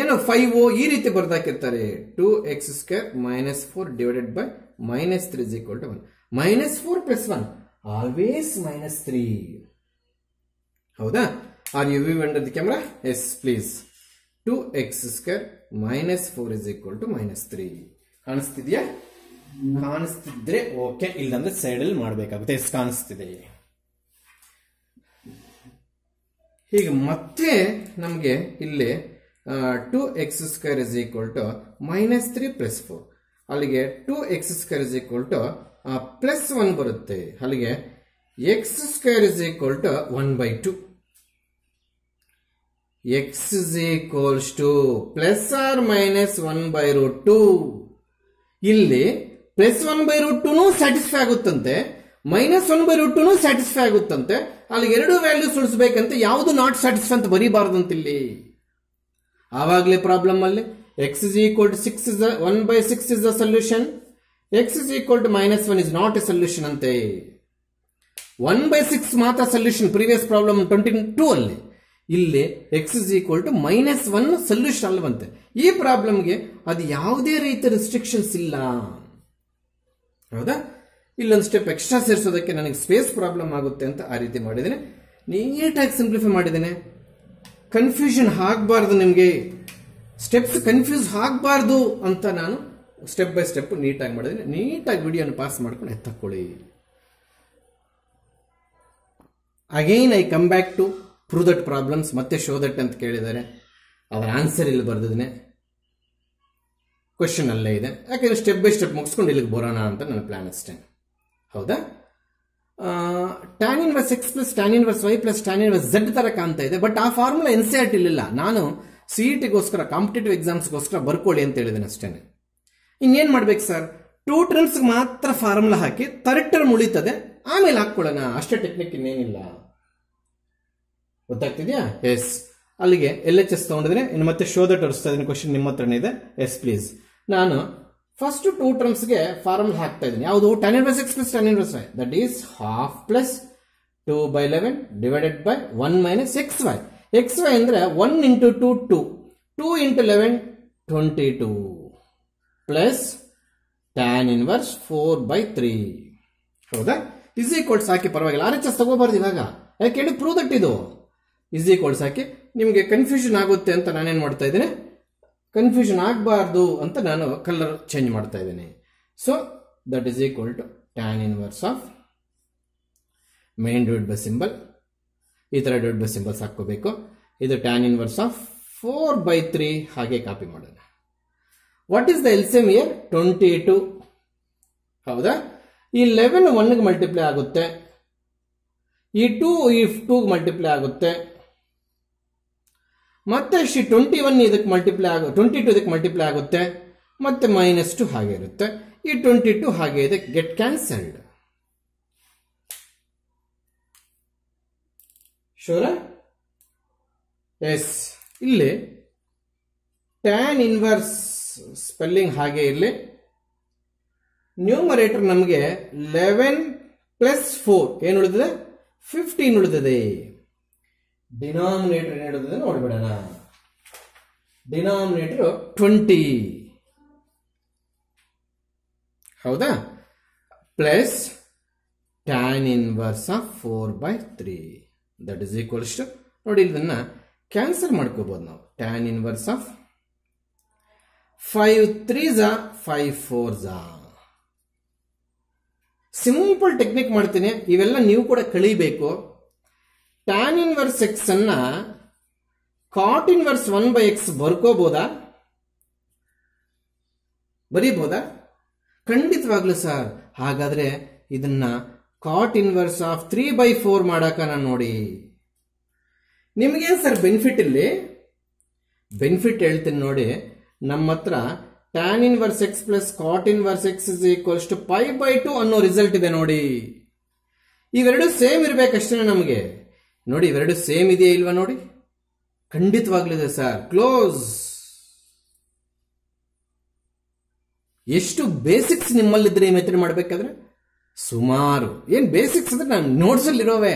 ಏನು 5 ಈ ರೀತಿ ಬರ್ದಾಕಿರ್ತಾರೆ. 2x square minus 4 divided by minus 3 is equal to 1. Minus 4 plus 1 always minus 3. ಹೌದಾ? Are you view under the camera? Yes please. 2x square minus 4 is equal to minus 3. ಕಾಣಿಸ್ತಿದ್ಯಾ? ಕಾಣಿಸ್ತಿದ್ರೆ ಓಕೆ, ಇಲ್ಲಂದ್ರೆ side ಅಲ್ಲಿ ಮಾಡಬೇಕಾಗುತ್ತೆ. ಎಸ್, ಕಾಣಿಸ್ತಿದೆ. ಈಗ ಮತ್ತೆ ನಮಗೆ ಇಲ್ಲಿ 2x square is equal to minus 3 plus 4. ಅಲ್ಲಿಗೆ 2x square is equal to plus 1 ಬರುತ್ತೆ. ಅಲ್ಲಿಗೆ X square is equal to 1/2. X is equals to plus or minus 1/√2. ಇಲ್ಲಿ ಪ್ಲಸ್ 1/√2 ಸ್ಯಾಟಿಸ್ಫೈ ಆಗುತ್ತಂತೆ, ಮೈನಸ್ 1/√2 ಸ್ಯಾಟಿಸ್ಫೈ ಆಗುತ್ತಂತೆ. ಅಲ್ಲಿಗೆ ಎರಡು ವ್ಯಾಲ್ಯೂಸ್ ಉಳಿಸಬೇಕಂತೆ, ಯಾವುದು ನಾಟ್ ಸ್ಯಾಟಿಸ್ಫೈ ಅಂತ ಬರೀಬಾರ್ದಂತ ಇಲ್ಲಿ. ಆವಾಗಲೇ ಪ್ರಾಬ್ಲಮ್ ಅಲ್ಲಿ x is equal to 6 is 1/6 is the solution. x is equal to minus 1 is not a solution ante. 1/6 ಮಾತ್ರ ಸೊಲ್ಯೂಷನ್ ಪ್ರೀವಿಯಸ್ ಪ್ರಾಬ್ಲಮ್ 22 ಅಲ್ಲಿ. ಇಲ್ಲಿ x is equal to -1 solution ಅಲ್ವಂತೆ. ಈ ಪ್ರಾಬ್ಲಮ್ಗೆ ಅದು ಯಾವುದೇ ರೀತಿಯ ರಿಸ್ಟ್ರಿಕ್ಷನ್ಸ್ ಇಲ್ಲ. ಹೌದಾ? ಇಲ್ಲೊಂದು ಸ್ಟೆಪ್ ಎಕ್ಸ್ಟ್ರಾ ಸೇರಿಸೋದಕ್ಕೆ ನನಗೆ ಸ್ಪೇಸ್ ಪ್ರಾಬ್ಲಮ್ ಆಗುತ್ತೆ ಅಂತ ಆ ರೀತಿ ಮಾಡಿದ್ದೇನೆ. ನೀಟಾಗಿ ಸಿಂಪ್ಲಿಫೈ ಮಾಡಿದ್ದೇನೆ. ಕನ್ಫ್ಯೂಷನ್ ಆಗಬಾರ್ದು, ನಿಮಗೆ ಸ್ಟೆಪ್ಸ್ ಕನ್ಫ್ಯೂಸ್ ಆಗಬಾರ್ದು ಅಂತ ನಾನು ಸ್ಟೆಪ್ ಬೈ ಸ್ಟೆಪ್ ನೀಟಾಗಿ ಮಾಡಿದ್ದೀನಿ. ನೀಟಾಗಿ ವಿಡಿಯೋನ ಪಾಸ್ ಮಾಡ್ಕೊಂಡು ಎತ್ತಕೊಳ್ಳಿ. Again I come back to prove that problems. ಮತ್ತೆ ಶೋ ದಟ್ ಅಂತ ಕೇಳಿದ್ದಾರೆ. ಅವರ ಆನ್ಸರ್ ಇಲ್ಲಿ ಬರೆದಿದ್ದೇನೆ, ಕ್ವಶನ್ ಅಲ್ಲೇ ಇದೆ. ಯಾಕೆಂದ್ರೆ ಸ್ಟೆಪ್ ಬೈ ಸ್ಟೆಪ್ ಮುಗಿಸ್ಕೊಂಡು ಇಲ್ಲಿಗೆ ಬರೋಣ ಅಂತ ನನ್ನ ಪ್ಲಾನ್ ಅಷ್ಟೇ. ಹೌದಾ? tan inverse x plus tan inverse y plus tan inverse z ತರ ಕಾಣ್ತಾ ಇದೆ. ಬಟ್ ಆ ಫಾರ್ಮುಲಾ NCERT ಇಲ್ಲಿಲ್ಲ. ನಾನು CET-ಗೋಸ್ಕರ ಕಾಂಪಿಟೇಟಿವ್ ಎಕ್ಸಾಮ್ಸ್ಗೋಸ್ಕರ ಬರ್ಕೊಳ್ಳಿ ಅಂತ ಹೇಳಿದ್ದೇನೆ ಅಷ್ಟೇ. ಇನ್ನೇನ್ ಮಾಡ್ಬೇಕು ಸರ್? 2 ಟರ್ಮ್ಸ್ ಮಾತ್ರ ಫಾರ್ಮುಲಾ ಹಾಕಿ 3rd ಟರ್ಮ್ ಉಳಿತದೆ, ಆಮೇಲೆ ಹಾಕೊಳ್ಳೋಣ. ಅಷ್ಟೇ ಟೆಕ್ನಿಕ್, ಇನ್ನೇನಿಲ್ಲ. ಗೊತ್ತಾಗ್ತಿದ್ಯಾ? ಎಸ್. ಅಲ್ಲಿಗೆ LHS ತಗೊಂಡಿದ್ರೆ ಇನ್ನು ಮತ್ತೆ ಶೋ ದಟ್ ತೋರಿಸ್ತಾ ಇದ್ದೀನಿ. ಕ್ವಶನ್ ನಿಮ್ಮ ಹತ್ರನೇ ಇದೆ. Yes please. ನಾನು ಫಸ್ಟ್ 2 ಟರ್ಮ್ಸ್ಗೆ ಫಾರ್ಮುಲಾ ಹಾಕ್ತಾ ಇದ್ದೀನಿ. ಯಾವುದು? tan inverse x plus tan inverse y. That is half plus 2/11 divided by 1 minus xy. xy ಅಂದ್ರೆ 1 into 2 2, 2 into 11 22 plus tan inverse 4/3. ಹೌದಾ? ಇಸ್ ಈಕ್ವಲ್ಸ್ ಹಾಕಿ, ಪರವಾಗಿಲ್ಲ. RHS ತಗೋಬಾರ್ದು ಇವಾಗ. ಯಾಕೆ ಹೇಳಿ? ಪ್ರೂವ್ ದಟ್ ಇದು ಇಸ್ ಈಕ್ವಲ್ಸ್ ಹಾಕಿ. ನಿಮಗೆ ಕನ್ಫ್ಯೂಷನ್ ಆಗುತ್ತೆ ಅಂತ ನಾನೇನ್ ಮಾಡ್ತಾ ಇದ್ದೀನಿ, ಕನ್ಫ್ಯೂಷನ್ ಆಗಬಾರ್ದು ಅಂತ ನಾನು ಕಲರ್ ಚೇಂಜ್ ಮಾಡ್ತಾ ಇದ್ದೀನಿ. So that is equal to tan inverse of main divide by symbol, ಈ ತರ ಡಿವೈಡ್ ಬೈ ಸಿಂಬಲ್ಸ್ ಹಾಕೋಬೇಕು. ಇದು tan inverse ಆಫ್ 4/3 ಹಾಗೆ ಕಾಪಿ ಮಾಡೋಣ. What is the LCM here? 22. ಹೌದಾ? ಈ 11 1ಗೆ ಮಲ್ಟಿಪ್ಲೈ ಆಗುತ್ತೆ, ಈ 2 ಮಲ್ಟಿಪ್ಲೈ ಆಗುತ್ತೆ, ಮತ್ತೆ 21 ಇದಕ್ಕೆ ಮಲ್ಟಿಪ್ಲೈ 22 ಇದಕ್ಕೆ ಮಲ್ಟಿಪ್ಲೈ ಆಗುತ್ತೆ, ಮತ್ತೆ -2 ಹಾಗೆ ಇರುತ್ತೆ. ಈ 22 ಹಾಗೆ ಇದೆ, ಗೆಟ್ ಕ್ಯಾನ್ಸಲ್ಡ್. ಶೋರ? ಎಸ್. ಇಲ್ಲಿ tan inverse ಸ್ಪೆಲ್ಲಿಂಗ್ ಹಾಗೆ ಇರಲಿ. ನ್ಯೂಮರೇಟರ್ ನಮಗೆ 11 ಪ್ಲಸ್ 4 ಏನು ಉಳಿದಿದೆ? 15 ಉಳಿದಿದೆ. ಡಿನಾಮಿನೇಟರ್ ಏನು ಉಳಿದಿದೆ ನೋಡ್ಬಿಡೋಣ. ಡಿನಾಮಿನೇಟರ್ 20. ಹೌದಾ? Plus tan inverse of 4/3 that is equals to, ನೋಡಿ ಇದನ್ನ ಕ್ಯಾನ್ಸಲ್ ಮಾಡ್ಕೋಬಹುದು ನಾವು. tan inverse of 5 3s 5 4s. Simple technique ಮಾಡ್ತೀನಿ, ಇವೆಲ್ಲ ನೀವು ಕೂಡ ಕಲಿಬೇಕು. tan inverse x ಅನ್ನ cot inverse 1/x ಬರ್ಕೋಬೋದಾ? ಬರೀಬೋದಾ? ಖಂಡಿತವಾಗ್ಲು ಸರ್. ಹಾಗಾದ್ರೆ ಇದನ್ನ cot inverse ಆಫ್ 3/4 ಮಾಡಾಕ ನೋಡಿ. ನಿಮಗೇನು ಸರ್ ಬೆನಿಫಿಟ್? ಇಲ್ಲಿ ಬೆನಿಫಿಟ್ ಹೇಳ್ತೀನಿ ನೋಡಿ. ನಮ್ಮ ಹತ್ರ tan inverse x plus cot inverse x is equals to π/2 ಅನ್ನೋ ರಿಸಲ್ಟ್ ಇದೆ ನೋಡಿ. ಇವೆರಡು ಸೇಮ್ ಇರ್ಬೇಕಷ್ಟೇ ನಮಗೆ. ನೋಡಿ ಇವೆರಡು ಸೇಮ್ ಇದೆಯಾ ಇಲ್ವಾ ನೋಡಿ? ಖಂಡಿತವಾಗ್ಲಿದೆ ಸರ್. ಕ್ಲೋಸ್. ಎಷ್ಟು ಬೇಸಿಕ್ಸ್ ನಿಮ್ಮಲ್ಲಿದ್ರೆ ಈ ಮೆಥಡ್ ಮಾಡಬೇಕಾದ್ರೆ ಸುಮಾರು. ಏನ್ ಬೇಸಿಕ್ಸ್ ಅಂದ್ರೆ ನಾನು ನೋಟ್ಸ್ ಅಲ್ಲಿ ಇರೋವೆ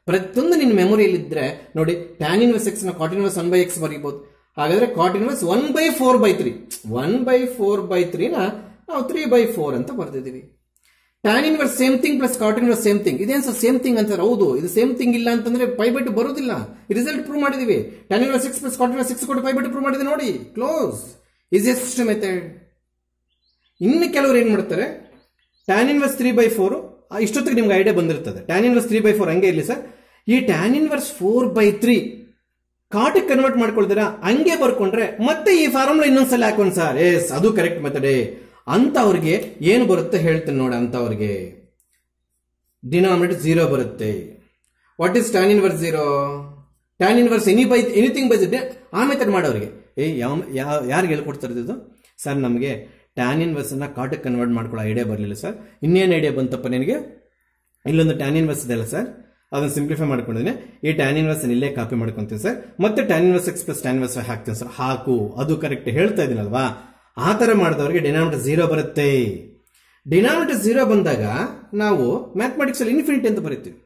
ಪ್ರತಿಯೊಂದು ನಿನ್ನ ಮೆಮೊರಿಯಲ್ಲಿದ್ರೆ ನೋಡಿ. tan inverse x ನ cot inverse 1/x ಬರೀಬಹುದು. ಹಾಗಾದ್ರೆ cot inverse 1/4/3, 1/4/3 ನ ನಾವು 3/4 ಅಂತ ಬರ್ತಿದೀವಿ. tan inverse same thing plus cot inverse same thing. ಇದೇನು ಸರ್ ಸೇಮ್ ಥಿಂಗ್ ಅಂತಾರೆ? ಹೌದು, ಇದು ಸೇಮ್ ಥಿಂಗ್ ಇಲ್ಲ ಅಂತಂದ್ರೆ π/2 ಬರೋದಿಲ್ಲ. ರಿಸಲ್ಟ್ ಪ್ರೂವ್ ಮಾಡಿದೀವಿ. tan inverse x plus cot inverse x ಕೊಟ್ಟು π/2 ಪ್ರೂವ್ ಮಾಡಿದೆ ನೋಡಿ. ಕ್ಲೋಸ್. Easiest method. ಇನ್ನು ಕೆಲವರು ಏನ್ ಮಾಡ್ತಾರೆ, tan inverse 3/4 ಇಷ್ಟೊತ್ತಿಗೆ ನಿಮ್ಗೆ ಐಡಿಯಾ ಬಂದಿರ್ತದೆ. tan inverse 3/4 ಹಂಗೆ ಇರಲಿ ಸರ್. ಈ tan inverse 4/3 ಕಾಟಿಗೆ ಕನ್ವರ್ಟ್ ಮಾಡ್ಕೊಳ್ತೀರಾ, ಹಂಗೆ ಬರ್ಕೊಂಡ್ರೆ ಮತ್ತೆ ಈ ಫಾರ್ಮುಲಾ ಇನ್ನೊಂದ್ಸಲ ಹಾಕೊಂಡ್ ಸರ್. ಎಸ್, ಅದು ಕರೆಕ್ಟ್ ಮೆಥಡ್. ಅಂತ ಅವ್ರಿಗೆ ಏನು ಬರುತ್ತೆ ಹೇಳ್ತೀನಿ ನೋಡಿ. ಅಂತ ಅವ್ರಿಗೆ ಡಿನಾಮಿನೇಟರ್ 0 ಬರುತ್ತೆ. What is tan inverse 0? tan inverse anything by z. ಆ ಮೆಥಡ್ ಮಾಡೋರಿಗೆ ಯಾರಿಗೆ ಹೇಳ್ಕೊಡ್ತಾರೆ ಇದು? ಸರ್ ನಮಗೆ tan inverse ಅನ್ನ ಕಾಟಿಗೆ ಕನ್ವರ್ಟ್ ಮಾಡ್ಕೊಳ್ಳೋ ಐಡಿಯಾ ಬರಲಿಲ್ಲ ಸರ್. ಇನ್ನೇನು ಐಡಿಯಾ ಬಂತಪ್ಪ ನಿನಗೆ? ಇಲ್ಲೊಂದು tan inverse ಇದೆಯಲ್ಲ ಸರ್, ಅದನ್ನು ಸಿಂಪ್ಲಿಫೈ ಮಾಡ್ಕೊಂಡಿದ್ದೀನಿ. ಈ tan inverse ಇಲ್ಲೇ ಕಾಪಿ ಮಾಡ್ಕೊಂತೀನಿ ಸರ್. ಮತ್ತೆ tan inverse x plus tan inverse ಹಾಕ್ತೀನಿ ಸರ್. ಹಾಕು, ಅದು ಕರೆಕ್ಟ್ ಹೇಳ್ತಾ ಇದೀನಲ್ವಾ? ಆ ತರ ಮಾಡಿದವರಿಗೆ ಡಿನಾಮಿನೇಟರ್ 0 ಬರುತ್ತೆ. ಡಿನಾಮಿನೇಟರ್ 0 ಬಂದಾಗ ನಾವು ಮ್ಯಾಥಮೆಟಿಕ್ಸ್ ಅಲ್ಲಿ ಇನ್ಫಿನಿಟಿ ಅಂತ ಬರೀತೀವಿ.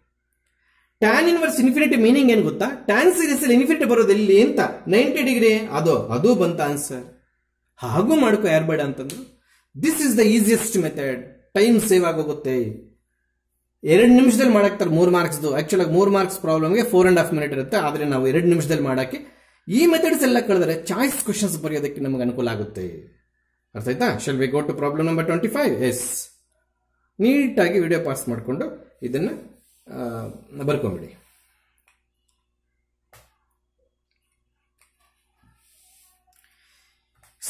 ಟ್ಯಾನ್ ಇನ್ವರ್ಸ್ ಇನ್ಫಿನಿಟಿ ಮೀನಿಂಗ್ ಏನ್ ಗೊತ್ತಾ? ಟ್ಯಾನ್ ಸೀರೀಸ್ ಅಲ್ಲಿ ಇನ್ಫಿನಿಟಿ ಬರೋದು ಎಲ್ಲಿ ಅಂತ 90 ಡಿಗ್ರಿ ಅದು ಬಂತ ಆನ್ಸರ್. ಹಾಗೂ ಮಾಡ್ಕೋ ಯಾರು ಬೇಡ ಅಂತಂದ್ರು. This is the easiest method. Time save ಆಗೋಗುತ್ತೆ. 2 ನಿಮಿಷದಲ್ಲಿ ಮಾಡಾಕ್ತಾರೆ 3 ಮಾರ್ಕ್ಸ್. ಆಕ್ಚುಲ್ ಆಗಿ 3 ಮಾರ್ಕ್ಸ್ ಪ್ರಾಬ್ಲಮ್ಗೆ 4.5 ಮಿನಿಟ್ ಇರುತ್ತೆ. ಆದ್ರೆ ನಾವು 2 ನಿಮಿಷದಲ್ಲಿ ಮಾಡಕ್ಕೆ ಈ ಮೆಥಡ್ಸ್ ಎಲ್ಲ ಕಳೆದ್ರೆ ಚಾಯ್ಸ್ ಕ್ವಶನ್ಸ್ ಬರೆಯೋದಕ್ಕೆ ನಮಗೆ ಅನುಕೂಲ ಆಗುತ್ತೆ. ಅರ್ಥ ಆಯ್ತಾ? Shall we go to problem number 25? Yes. ನೀಟಾಗಿ ವಿಡಿಯೋ ಪಾಸ್ ಮಾಡಿಕೊಂಡು ಇದನ್ನ ಬರ್ಕೊಂಬಿಡಿ.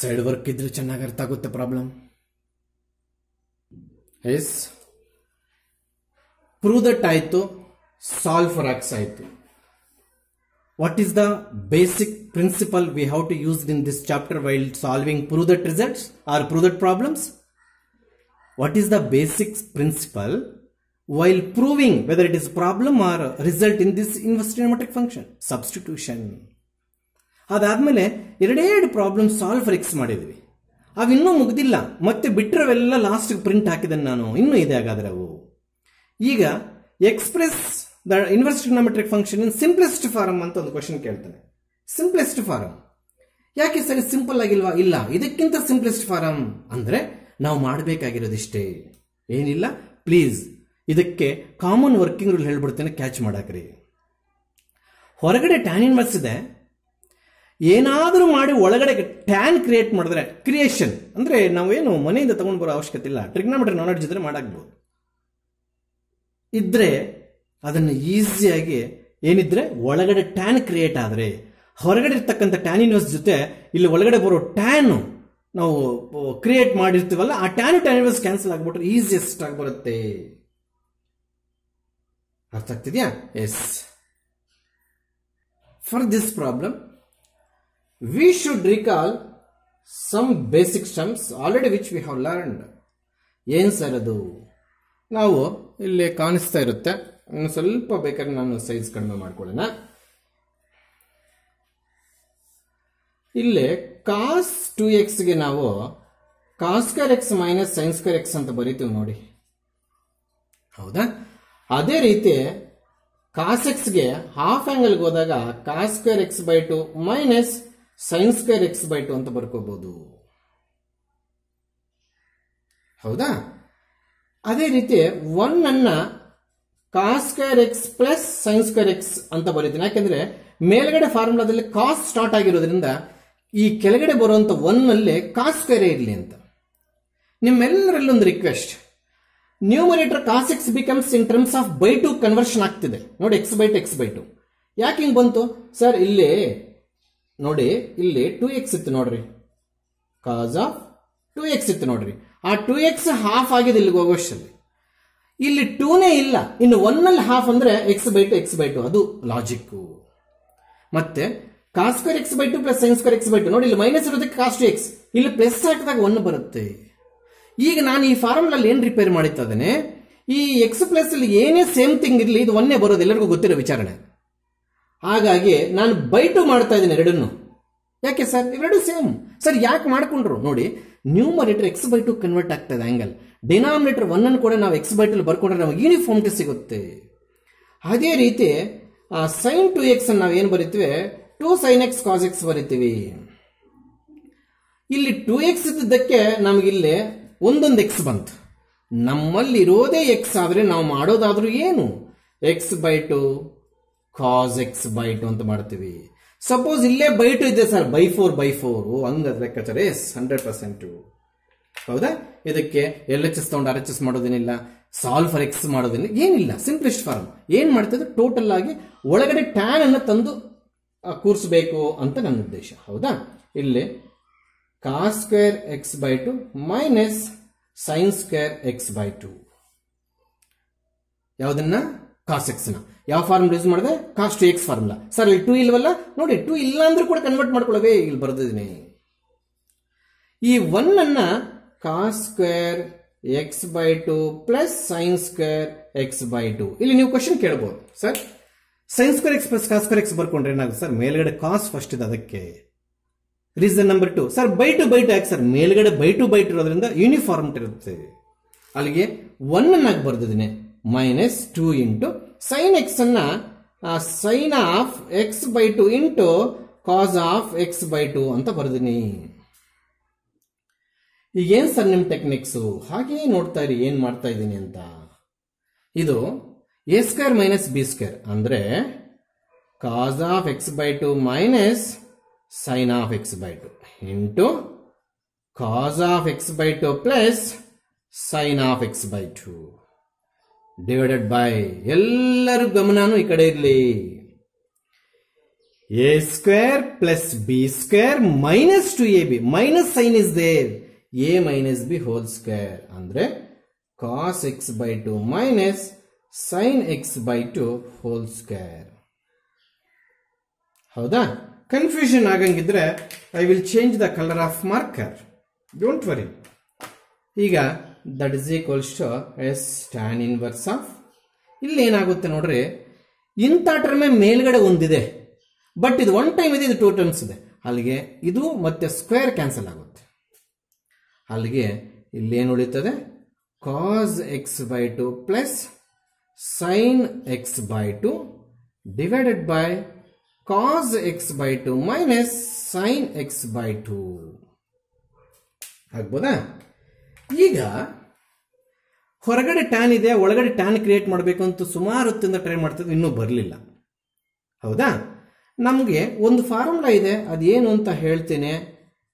ಸೈಡ್ ವರ್ಕ್ ಇದ್ರೆ ಚೆನ್ನಾಗಿ ಅರ್ಥ ಆಗುತ್ತೆ ಪ್ರಾಬ್ಲಮ್. ಎಸ್. ಪ್ರೂವ್ ದಟ್ ಆಯ್ತು, ಸಾಲ್ವ್ ಫಾರ್ ಎಕ್ಸ್ ಆಯ್ತು. What is the basic principle we have to use in this chapter while solving prove that results or prove that problems? What is the basic principle while proving whether it is problem or result in this inverse trigonometric function? Substitution. ಅದಾದ್ಮೇಲೆ 2 problem solve for X ಮಾಡಿದ್ವಿ. ಅವಿನ್ನೂ ಮುಗ್ದಿಲ್ಲ, ಮತ್ತೆ ಬಿಟ್ಟರವೆಲ್ಲ last print ಹಾಕಿದ್ದೇನೆ ನಾನು. ಇನ್ನೂ ಇದೆ ಹಾಗಾದ್ರೆ ಅವು. ಈಗ express the inverse trigonometric function in simplest form ಅಂತ ಒಂದು ಕ್ವಶನ್ ಕೇಳ್ತಾನೆ. ಸಿಂಪ್ಲೆಸ್ಟ್ ಫಾರಮ್ ಯಾಕೆ ಸರಿ ಸಿಂಪಲ್ ಆಗಿಲ್ವಾ? ಇಲ್ಲ, ಇದಕ್ಕಿಂತ ಸಿಂಪ್ಲೆಸ್ಟ್ ಫಾರಮ್ ಅಂದ್ರೆ ನಾವು ಮಾಡಬೇಕಾಗಿರೋದಿಷ್ಟೇ, ಏನಿಲ್ಲ. ಪ್ಲೀಸ್ ಇದಕ್ಕೆ ಕಾಮನ್ ವರ್ಕಿಂಗ್ ರೂಲ್ ಹೇಳ್ಬಿಡ್ತೇನೆ, ಕ್ಯಾಚ್ ಮಾಡಾಕ್ರಿ. ಹೊರಗಡೆ ಟ್ಯಾನ್ ಇನ್ವರ್ಸ್ ಇದೆ, ಏನಾದರೂ ಮಾಡಿ ಒಳಗಡೆ ಟ್ಯಾನ್ ಕ್ರಿಯೇಟ್ ಮಾಡಿದ್ರೆ, ಕ್ರಿಯೇಷನ್ ಅಂದ್ರೆ ನಾವೇನು ಮನೆಯಿಂದ ತಗೊಂಡು ಬರೋ ಅವಶ್ಯಕತೆ ಇಲ್ಲ. ಟ್ರಿಗ್ನೋಮೆಟ್ರಿ ನಾಲೆಡ್ಜ್ ಇದ್ರೆ ಮಾಡಾಕ್ಬೋದು. ಇದ್ರೆ ಅದನ್ನು ಈಸಿಯಾಗಿ ಏನಿದ್ರೆ ಒಳಗಡೆ ಟ್ಯಾನ್ ಕ್ರಿಯೇಟ್ ಆದರೆ ಹೊರಗಡೆ ಇರ್ತಕ್ಕಂಥ ಟ್ಯಾನ್ ಇನ್ವರ್ಸ್ ಜೊತೆ ಇಲ್ಲಿ ಒಳಗಡೆ ಬರೋ ಟ್ಯಾನ್ ನಾವು ಕ್ರಿಯೇಟ್ ಮಾಡಿರ್ತೀವಲ್ಲ, ಆ ಟ್ಯಾನ್ ಇನ್ವರ್ಸ್ ಕ್ಯಾನ್ಸಲ್ ಆಗ್ಬಿಟ್ರೆ ಈಸಿಯೆಸ್ಟ್ ಆಗಿ ಬರುತ್ತೆ. ಅರ್ಥ ಆಗ್ತಿದ್ಯಾ? Yes. For this problem we should recall some basic sums already which we have learned. ಏನ್ ಸರ್ ಅದು? ನಾವು ಇಲ್ಲಿ ಕಾಣಿಸ್ತಾ ಇರುತ್ತೆ, ಇನ್ನು ಸ್ವಲ್ಪ ಬೇಕಾದ್ರೆ ನಾನು ಸೈಜ್ ಕಡಿಮೆ ಮಾಡ್ಕೊಳ್ಳೋಣ. ಇಲ್ಲಿ ಕಾಸ್ 2x ಗೆ ನಾವು cos square x minus sin square x ಅಂತ ಬರೀತೀವಿ ನೋಡಿ, ಹೌದಾ? ಅದೇ ರೀತಿ ಕಾಸ್ ಎಕ್ಸ್ ಗೆ ಹಾಫ್ ಆಂಗಲ್ಗೆ ಹೋದಾಗ cos square x by 2 minus sin square x by 2 ಅಂತ ಬರ್ಕೋಬಹುದು, ಹೌದಾ? ಅದೇ ರೀತಿ 1 ಅನ್ನ cos square x plus sign square x ಅಂತ ಬರೀತೀನಿ. ಯಾಕೆಂದ್ರೆ ಮೇಲ್ಗಡೆ ಫಾರ್ಮುಲಾದಲ್ಲಿ ಕಾಸ್ ಸ್ಟಾರ್ಟ್ ಆಗಿರೋದ್ರಿಂದ ಈ ಕೆಳಗಡೆ ಬರುವಂತ 1 ನಲ್ಲಿ ಕಾಸ್ ಸ್ಕ್ವೇರ್ ಇರಲಿ ಅಂತ. ನಿಮ್ಮೆಲ್ಲರಲ್ಲಿ ಒಂದು request, numerator cos x becomes in terms of by 2 conversion ಆಗ್ತಿದೆ ನೋಡಿ, ಎಕ್ಸ್ ಬೈ 2 ಎಕ್ಸ್ ಬೈ 2. ಯಾಕೆ ಹಿಂಗ್ ಬಂತು ಸರ್? ಇಲ್ಲಿ ನೋಡಿ, ಇಲ್ಲಿ 2x ಇತ್ತು ನೋಡ್ರಿ, ಕಾಸ್ ಆಫ್ 2x ಇತ್ತು ನೋಡ್ರಿ. ಆ 2x ಹಾಫ್ ಆಗಿದೆ ಇಲ್ಲಿಗೆ ಹೋಗೋಷ್ಟಲ್ಲಿ. ಇಲ್ಲಿ 2ನೇ ಇಲ್ಲ, ಇನ್ನು 1 ನಲ್ಲಿ ಹಾಫ್ ಅಂದ್ರೆ ಎಕ್ಸ್ ಬೈ 2 ಎಕ್ಸ್ ಬೈ 2, ಅದು ಲಾಜಿಕ್. ಮತ್ತೆ cos square x by 2 plus sign square x by 2 ನೋಡಿ, ಇಲ್ಲಿ ಮೈನಸ್ ಇರೋದಕ್ಕೆ ಕಾಸ್ 2x, ಇಲ್ಲಿ ಪ್ಲಸ್ ಹಾಕಿದಾಗ 1 ಬರುತ್ತೆ. ಈಗ ನಾನು ಈ ಫಾರ್ಮುಲಲ್ಲಿ ಏನ್ ರಿಪೇರ್ ಮಾಡಿತಾ ಇದ್ದೇನೆ, ಈ ಎಕ್ಸ್ ಪ್ಲಸ್ ಅಲ್ಲಿ ಏನೇ ಸೇಮ್ ಥಿಂಗ್ ಇರಲಿ, ಇದು 1 ಬರೋದು, ಎಲ್ಲರಿಗೂ ಗೊತ್ತಿರೋ ವಿಚಾರಣೆ. ಹಾಗಾಗಿ ನಾನು ಬೈ 2 ಮಾಡ್ತಾ ಇದ್ದೀನಿ ಎರಡನ್ನು. ಯಾಕೆ ಸರ್? ಇವೆರಡು ಸೇಮ್. ಸರ್ ಯಾಕೆ ಮಾಡ್ಕೊಂಡ್ರು ನೋಡಿ, ನ್ಯೂಮರೇಟರ್ ಎಕ್ಸ್ ಬೈ 2 ಕನ್ವರ್ಟ್ ಆಗ್ತಾ ಇದೆ ಆಂಗಲ್, ಡಿನಾಮಿನೇಟರ್ 1 ಅನ್ನು ಕೂಡ ನಾವು ಎಕ್ಸ್ ಬೈ 2 ಬರ್ಕೊಂಡ್ರೆ ನಮಗೆ ಯೂನಿಫಾರ್ಮಿಟಿ ಸಿಗುತ್ತೆ. ಅದೇ ರೀತಿ ಸೈನ್ 2x ಅನ್ನು ನಾವು ಏನು ಬರೀತೀವಿ, 2 sin x cos x ಬರೀತೀವಿ. ಇಲ್ಲಿ 2x ಇದ್ದಕ್ಕೆ ನಮಗಿಲ್ಲಿ ಒಂದೊಂದು ಎಕ್ಸ್ ಬಂತು. ನಮ್ಮಲ್ಲಿ ಇರೋದೇ ಎಕ್ಸ್ ಆದ್ರೆ ನಾವು ಮಾಡೋದಾದ್ರೂ ಏನು, x by 2 cos x by 2 ಅಂತ ಮಾಡ್ತೀವಿ. ಸಪೋಸ್ ಇಲ್ಲೇ ಬೈ 2 ಇದೆ ಸರ್, ಬೈ 4 ಹಂಗ ಲೆಕ್ಕಾಚಾರ. ಎಸ್, 100%. ಹೌದಾ? ಇದಕ್ಕೆ LHS ತಗೊಂಡು RHS ಮಾಡೋದೇನಿಲ್ಲ, ಸಾಲ್ವ್ ಫಾರ್ ಎಕ್ಸ್ ಮಾಡೋದೇನಿಲ್ಲ, ಏನಿಲ್ಲ. ಸಿಂಪ್ಲೆಸ್ಟ್ ಫಾರ್ಮ್ ಏನ್ ಮಾಡ್ತಿದ್ರೆ ಟೋಟಲ್ ಆಗಿ ಒಳಗಡೆ ಟ್ಯಾನ್ ಅನ್ನು ತಂದು ಕೂರಿಸಬೇಕು ಅಂತ ನನ್ನ ಉದ್ದೇಶ, ಹೌದಾ? ಇಲ್ಲಿ cos square x by 2 minus sin square x by 2. ಯಾವ್ದನ್ನ? ಕಾಸ್ ಎಕ್ಸ್ ನ ಯಾವ ಫಾರ್ಮುಲಾ ಯೂಸ್ ಮಾಡಿದೆ? ಕಾಸ್ 2x ಫಾರ್ಮುಲಾ. ಸರ್ ಇಲ್ಲಿ 2 ಇಲ್ವಲ್ಲ ನೋಡಿ, 2 ಇಲ್ಲ ಅಂದ್ರೂ ಕೂಡ ಕನ್ವರ್ಟ್ ಮಾಡ್ಕೊಳ್ಳೋದೇ, ಇಲ್ಲಿ ಬರ್ದಿದ್ದೀನಿ. ಈ 1 ಅನ್ನ cos square x by 2 plus sign square x by 2. ಇಲ್ಲಿ ನೀವು ಕ್ವಶನ್ ಕೇಳಬಹುದು, sir sine square x plus cos square x ಬರ್ಕೊಂಡ್ರೆ ಏನಾಗುತ್ತೆ ಸರ್? ಮೇಲ್ಗಡೆ ಕಾಸ್ ಫಸ್ಟ್ ಇದೆ, ಅದಕ್ಕೆ. ರೀಸನ್ ನಂಬರ್ 2, ಸರ್ ಬೈ 2 ಯಾಕೆ ಸರ್? ಮೇಲ್ಗಡೆ ಬೈ 2 ಇರೋದ್ರಿಂದ ಯೂನಿಫಾರ್ಮಿಟಿ ಇರುತ್ತೆ. ಅಲ್ಲಿಗೆ 1 ಅನ್ನಾಗಿ ಬರ್ದಿದ್ದೀನಿ, ಮೈನಸ್ 2 ಇಂಟು ಸೈನ್ ಎಕ್ಸ್ ಅನ್ನ sin of x by two into cos of x by two ಅಂತ ಬರೆದಿನಿ. ಈಗೇನ್ ಸರ್ ನಿಮ್ ಟೆಕ್ನಿಕ್ಸು? ಹಾಗೇ ನೋಡ್ತಾ ಇರಿ ಏನ್ ಮಾಡ್ತಾ ಇದ್ದೀನಿ ಅಂತ. ಇದು A square minus B square ಅಂದ್ರೆ cos of x by two minus sine of x by two into cos of x by two plus sine of x by two divided by, ಎಲ್ಲರೂ ಗಮನನು ಈ ಕಡೆ ಇರಲಿ, A square plus B square minus two A B, minus sine is there, A minus B whole square ಅಂದ್ರೆ cos x by two minus sign x by two whole square. ಹೌದಾ? Confusion ಆಗಂಗಿದ್ರೆ I will change the colour of marker, don't worry. ಈಗ that is equals to yes tan inverse of, ಇಲ್ಲಿ ಏನಾಗುತ್ತೆ ನೋಡ್ರಿ, ಇಂಥ ಟರ್ಮೆ ಮೇಲ್ಗಡೆ ಒಂದಿದೆ, ಬಟ್ ಇದು ಒನ್ ಟೈಮ್ ಇದೆ, ಇದು ಟೂ ಟರ್ಮ್ಸ್ ಇದೆ, ಅಲ್ಲಿಗೆ ಇದು ಮತ್ತೆ ಸ್ಕ್ವೇರ್ ಕ್ಯಾನ್ಸಲ್ ಆಗುತ್ತೆ. ಅಲ್ಲಿಗೆ ಇಲ್ಲೇನು ಉಳಿತದೆ, cos x by two plus sin x by two divided by cos x by two minus sign x by two ಆಗ್ಬೋದಾ? ಈಗ ಹೊರಗಡೆ ಟ್ಯಾನ್ ಇದೆ, ಒಳಗಡೆ ಟ್ಯಾನ್ ಕ್ರಿಯೇಟ್ ಮಾಡಬೇಕು ಅಂತ ಸುಮಾರು ಹೊತ್ತಿಂದ ಟ್ರೈ ಮಾಡ್ತಿದ್ದು, ಇನ್ನೂ ಬರಲಿಲ್ಲ. ಹೌದಾ? ನಮಗೆ ಒಂದು ಫಾರ್ಮುಲಾ ಇದೆ, ಅದೇನು ಅಂತ ಹೇಳ್ತೀನಿ,